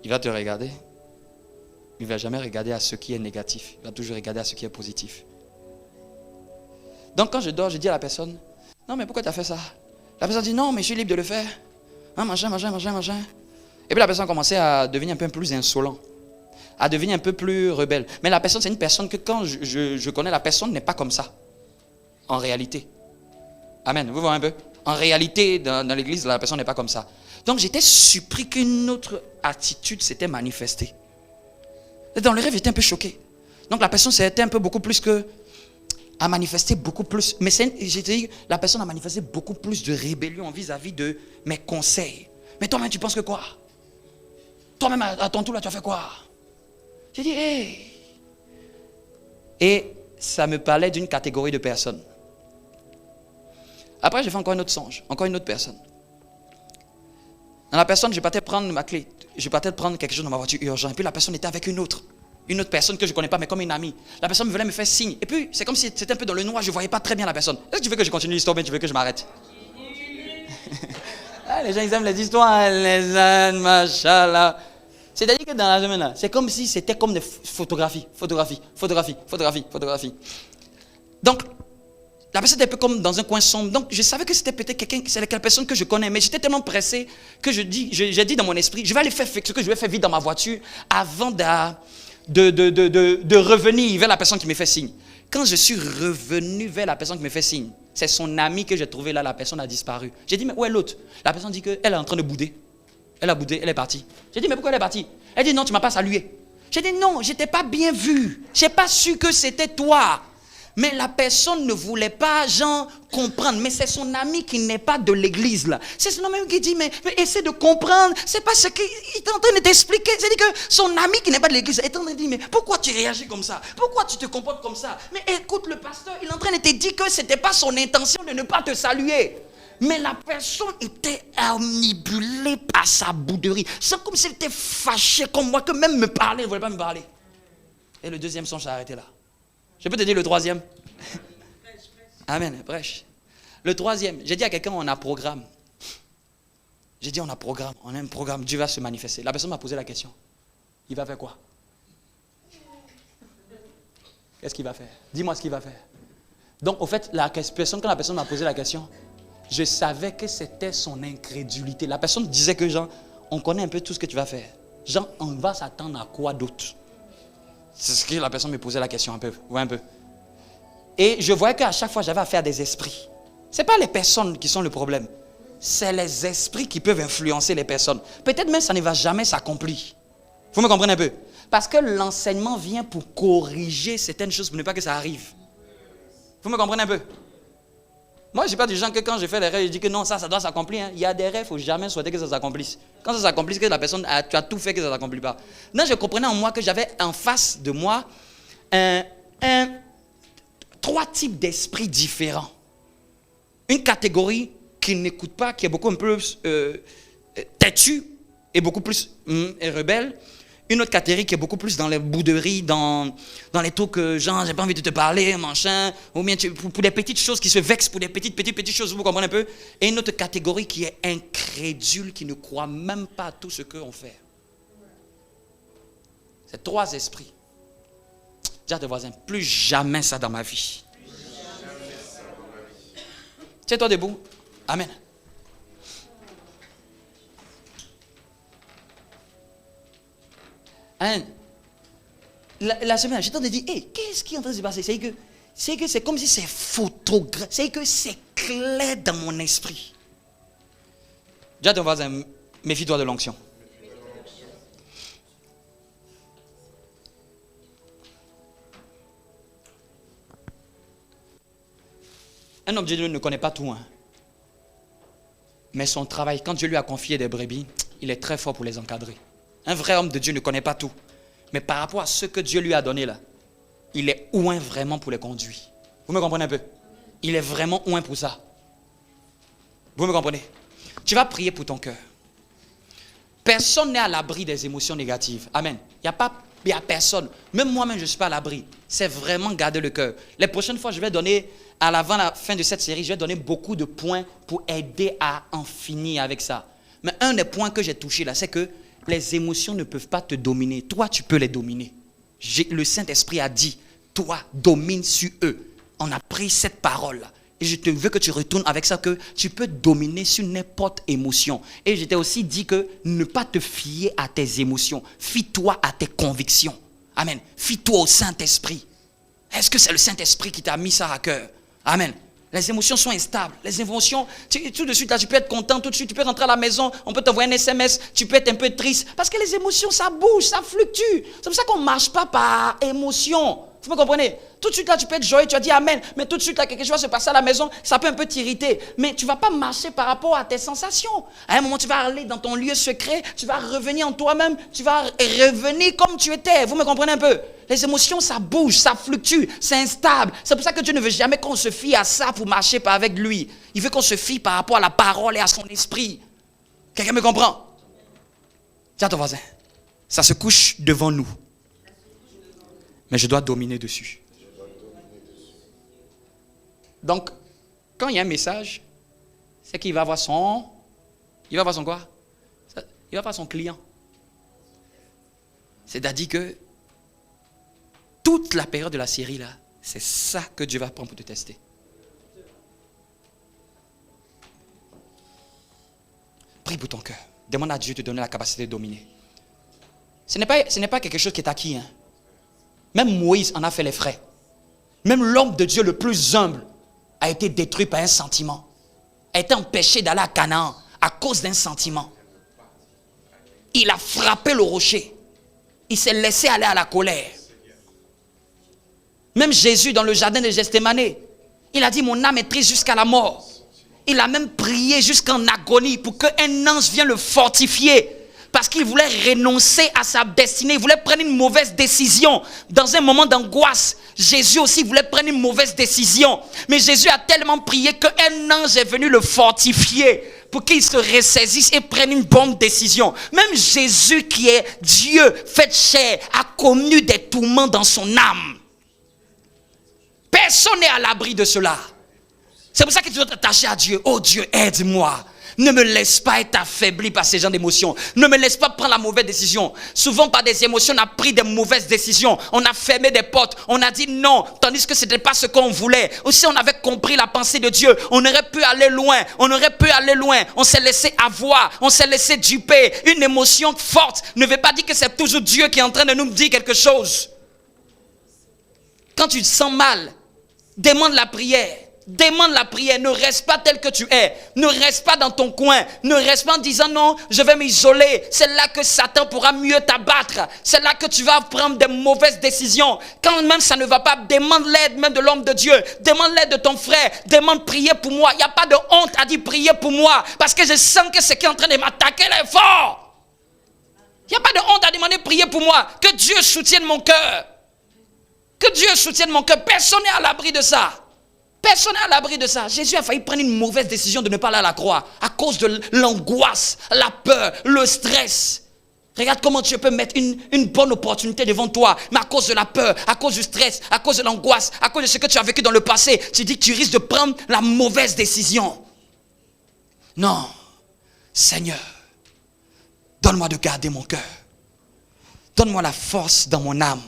Il va te regarder. Il ne va jamais regarder à ce qui est négatif. Il va toujours regarder à ce qui est positif. Donc quand je dors, je dis à la personne, non mais pourquoi tu as fait ça? La personne dit, non mais je suis libre de le faire. Hein, machin. Et puis la personne a commencé à devenir un peu plus insolent. À devenir un peu plus rebelle. Mais la personne, c'est une personne que quand je connais, la personne n'est pas comme ça. En réalité. Amen. Vous voyez un peu? En réalité, dans l'église, la personne n'est pas comme ça. Donc j'étais surpris qu'une autre attitude s'était manifestée. Dans le rêve, j'étais un peu choqué. Donc la personne s'était un peu beaucoup plus que... a manifesté beaucoup plus. Mais j'ai dit, la personne a manifesté beaucoup plus de rébellion vis-à-vis de mes conseils. Mais toi-même, tu penses que quoi? Toi-même, à ton tour, là, tu as fait quoi? J'ai dit, hey. Et ça me parlait d'une catégorie de personnes. Après, j'ai fait encore un autre songe, encore une autre personne. Dans la personne, je partais prendre ma clé. Je partais prendre quelque chose dans ma voiture urgent. Et puis la personne était avec une autre personne que je ne connais pas, mais comme une amie. La personne venait me faire signe. Et puis, c'est comme si c'était un peu dans le noir, je ne voyais pas très bien la personne. Est-ce que tu veux que je continue l'histoire, mais tu veux que je m'arrête? Ah, les gens, ils aiment les histoires, les ânes, machallah. C'est-à-dire que dans la semaine là, c'est comme si c'était comme des photographies. Donc, la personne était un peu comme dans un coin sombre. Donc, je savais que c'était peut-être quelqu'un, c'est la personne que je connais. Mais j'étais tellement pressé que j'ai dit dans mon esprit, je vais aller faire ce que je vais faire vite dans ma voiture avant de revenir vers la personne qui me fait signe. Quand je suis revenu vers la personne qui me fait signe, c'est son ami que j'ai trouvé là, la personne a disparu. J'ai dit, mais où est l'autre? La personne dit qu'elle est en train de bouder. Elle a boudé, elle est partie. J'ai dit, mais pourquoi elle est partie? Elle dit, non, tu ne m'as pas salué. J'ai dit, non, je n'étais pas bien vu. Je n'ai pas su que c'était toi. Mais la personne ne voulait pas, comprendre. Mais c'est son ami qui n'est pas de l'église, là. C'est son ami qui dit, mais essaie de comprendre. C'est pas ce qu'il est en train de t'expliquer. C'est-à-dire que son ami qui n'est pas de l'église est en train de dire, mais pourquoi tu réagis comme ça? Pourquoi tu te comportes comme ça? Mais écoute, le pasteur, il est en train de te dire que ce n'était pas son intention de ne pas te saluer. Mais la personne était omnibulée par sa bouderie. C'est comme si elle était fâchée comme moi, que même me parler, elle ne voulait pas me parler. Et le deuxième songe s'est arrêté là. Je peux te dire le troisième. Amen, prêche. Le troisième, j'ai dit à quelqu'un, on a programme. J'ai dit, on a programme, on a un programme, Dieu va se manifester. La personne m'a posé la question. Il va faire quoi? Qu'est-ce qu'il va faire? Dis-moi ce qu'il va faire. Donc, au fait, quand la personne m'a posé la question, je savais que c'était son incrédulité. La personne disait que, on connaît un peu tout ce que tu vas faire. On va s'attendre à quoi d'autre? C'est ce que la personne me posait la question un peu. Ouais, un peu. Et je voyais qu'à chaque fois, j'avais affaire à des esprits. Ce n'est pas les personnes qui sont le problème. C'est les esprits qui peuvent influencer les personnes. Peut-être même ça ne va jamais s'accomplir. Vous me comprenez un peu? Parce que l'enseignement vient pour corriger certaines choses, pour ne pas que ça arrive. Vous me comprenez un peu? Moi, je ne suis pas du genre que quand je fais les rêves, je dis que non, ça doit s'accomplir. Hein. Il y a des rêves, il ne faut jamais souhaiter que ça s'accomplisse. Quand ça s'accomplit, que la personne, tu as tout fait que ça ne s'accomplit pas. Non, je comprenais en moi que j'avais en face de moi trois types d'esprits différents. Une catégorie qui n'écoute pas, qui est beaucoup plus têtue et beaucoup plus rebelle. Une autre catégorie qui est beaucoup plus dans les bouderies, dans les trucs que, j'ai pas envie de te parler, machin, ou bien pour des petites choses qui se vexent, pour des petites choses, vous comprenez un peu. Et une autre catégorie qui est incrédule, qui ne croit même pas à tout ce qu'on fait. C'est trois esprits. Dis à tes voisins, plus jamais ça dans ma vie. Tiens-toi debout. Amen. Hein? La semaine, j'étais en train de dire, qu'est-ce qui est en train de se passer? C'est que c'est comme si c'est photographe, c'est que c'est clair dans mon esprit. Dis à ton voisin, méfie-toi de l'onction. Un homme de Dieu ne connaît pas tout, hein. Mais son travail, quand Dieu lui a confié des brebis, il est très fort pour les encadrer. Un vrai homme de Dieu ne connaît pas tout. Mais par rapport à ce que Dieu lui a donné là, il est ouin vraiment pour les conduire. Vous me comprenez un peu? Il est vraiment ouin pour ça. Vous me comprenez? Tu vas prier pour ton cœur. Personne n'est à l'abri des émotions négatives. Amen. Il n'y a personne. Même moi-même, je ne suis pas à l'abri. C'est vraiment garder le cœur. Les prochaines fois, je vais donner, avant la fin de cette série, je vais donner beaucoup de points pour aider à en finir avec ça. Mais un des points que j'ai touché là, c'est que les émotions ne peuvent pas te dominer. Toi, tu peux les dominer. Le Saint-Esprit a dit, toi, domine sur eux. On a pris cette parole-là. Et je te veux que tu retournes avec ça, que tu peux dominer sur n'importe émotion. Et je t'ai aussi dit que ne pas te fier à tes émotions. Fie-toi à tes convictions. Amen. Fie-toi au Saint-Esprit. Est-ce que c'est le Saint-Esprit qui t'a mis ça à cœur? Amen. Les émotions sont instables. Les émotions, tout de suite, là, tu peux être content, tout de suite, tu peux rentrer à la maison, on peut t'envoyer un SMS, tu peux être un peu triste. Parce que les émotions, ça bouge, ça fluctue. C'est pour ça qu'on ne marche pas par émotion. Vous me comprenez? Tout de suite, là, tu peux être joyeux, tu as dit Amen. Mais tout de suite, là, quelque chose va se passer à la maison, ça peut un peu t'irriter. Mais tu ne vas pas marcher par rapport à tes sensations. À un moment, tu vas aller dans ton lieu secret, tu vas revenir en toi-même, tu vas revenir comme tu étais. Vous me comprenez un peu? Les émotions, ça bouge, ça fluctue, c'est instable. C'est pour ça que Dieu ne veut jamais qu'on se fie à ça pour marcher avec lui. Il veut qu'on se fie par rapport à la parole et à son esprit. Quelqu'un me comprend? Dis à ton voisin, ça se couche devant nous. Mais je dois dominer dessus. Donc, quand il y a un message, c'est qu'il va avoir son... Il va avoir son quoi? Il va avoir son client. C'est-à-dire que toute la période de la série, là, c'est ça que Dieu va prendre pour te tester. Prie pour ton cœur. Demande à Dieu de te donner la capacité de dominer. Ce n'est pas quelque chose qui est acquis. Hein. Même Moïse en a fait les frais. Même l'homme de Dieu le plus humble a été détruit par un sentiment. A été empêché d'aller à Canaan à cause d'un sentiment. Il a frappé le rocher. Il s'est laissé aller à la colère. Même Jésus dans le jardin de Gethsémani, il a dit mon âme est triste jusqu'à la mort. Il a même prié jusqu'en agonie pour qu'un ange vienne le fortifier. Parce qu'il voulait renoncer à sa destinée. Il voulait prendre une mauvaise décision. Dans un moment d'angoisse, Jésus aussi voulait prendre une mauvaise décision. Mais Jésus a tellement prié qu'un ange est venu le fortifier pour qu'il se ressaisisse et prenne une bonne décision. Même Jésus qui est Dieu fait chair a connu des tourments dans son âme. Personne n'est à l'abri de cela. C'est pour ça que tu dois t'attacher à Dieu. Oh Dieu, aide-moi. Ne me laisse pas être affaibli par ces genres d'émotions. Ne me laisse pas prendre la mauvaise décision. Souvent par des émotions, on a pris des mauvaises décisions. On a fermé des portes. On a dit non, tandis que ce n'était pas ce qu'on voulait. Ou si on avait compris la pensée de Dieu, on aurait pu aller loin. On aurait pu aller loin. On s'est laissé avoir. On s'est laissé duper. Une émotion forte ne veut pas dire que c'est toujours Dieu qui est en train de nous dire quelque chose. Quand tu te sens mal, demande la prière. Demande la prière, ne reste pas tel que tu es. Ne reste pas dans ton coin. Ne reste pas en disant non, je vais m'isoler. C'est là que Satan pourra mieux t'abattre. C'est là que tu vas prendre des mauvaises décisions. Quand même ça ne va pas, demande l'aide même de l'homme de Dieu. Demande l'aide de ton frère. Demande prier pour moi. Il n'y a pas de honte à dire prier pour moi. Parce que je sens que ce qui est en train de m'attaquer là est fort. Il n'y a pas de honte à demander prier pour moi. Que Dieu soutienne mon cœur. Que Dieu soutienne mon cœur. Personne n'est à l'abri de ça. Personne n'est à l'abri de ça. Jésus a failli prendre une mauvaise décision de ne pas aller à la croix à cause de l'angoisse, la peur, le stress. Regarde comment tu peux mettre une bonne opportunité devant toi, mais à cause de la peur, à cause du stress, à cause de l'angoisse, à cause de ce que tu as vécu dans le passé, tu dis que tu risques de prendre la mauvaise décision. Non, Seigneur, donne-moi de garder mon cœur. Donne-moi la force dans mon âme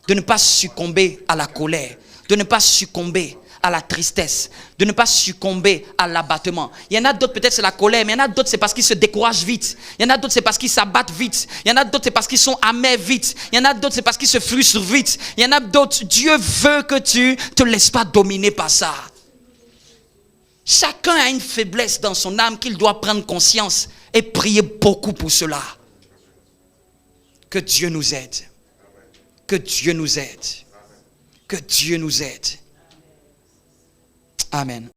de ne pas succomber à la colère, de ne pas succomber à la tristesse, de ne pas succomber à l'abattement. Il y en a d'autres, peut-être c'est la colère, mais il y en a d'autres, c'est parce qu'ils se découragent vite. Il y en a d'autres, c'est parce qu'ils s'abattent vite. Il y en a d'autres, c'est parce qu'ils sont amers vite. Il y en a d'autres, c'est parce qu'ils se frustrent vite. Il y en a d'autres, Dieu veut que tu te laisses pas dominer par ça. Chacun a une faiblesse dans son âme qu'il doit prendre conscience et prier beaucoup pour cela. Que Dieu nous aide. Que Dieu nous aide. Que Dieu nous aide. Amen.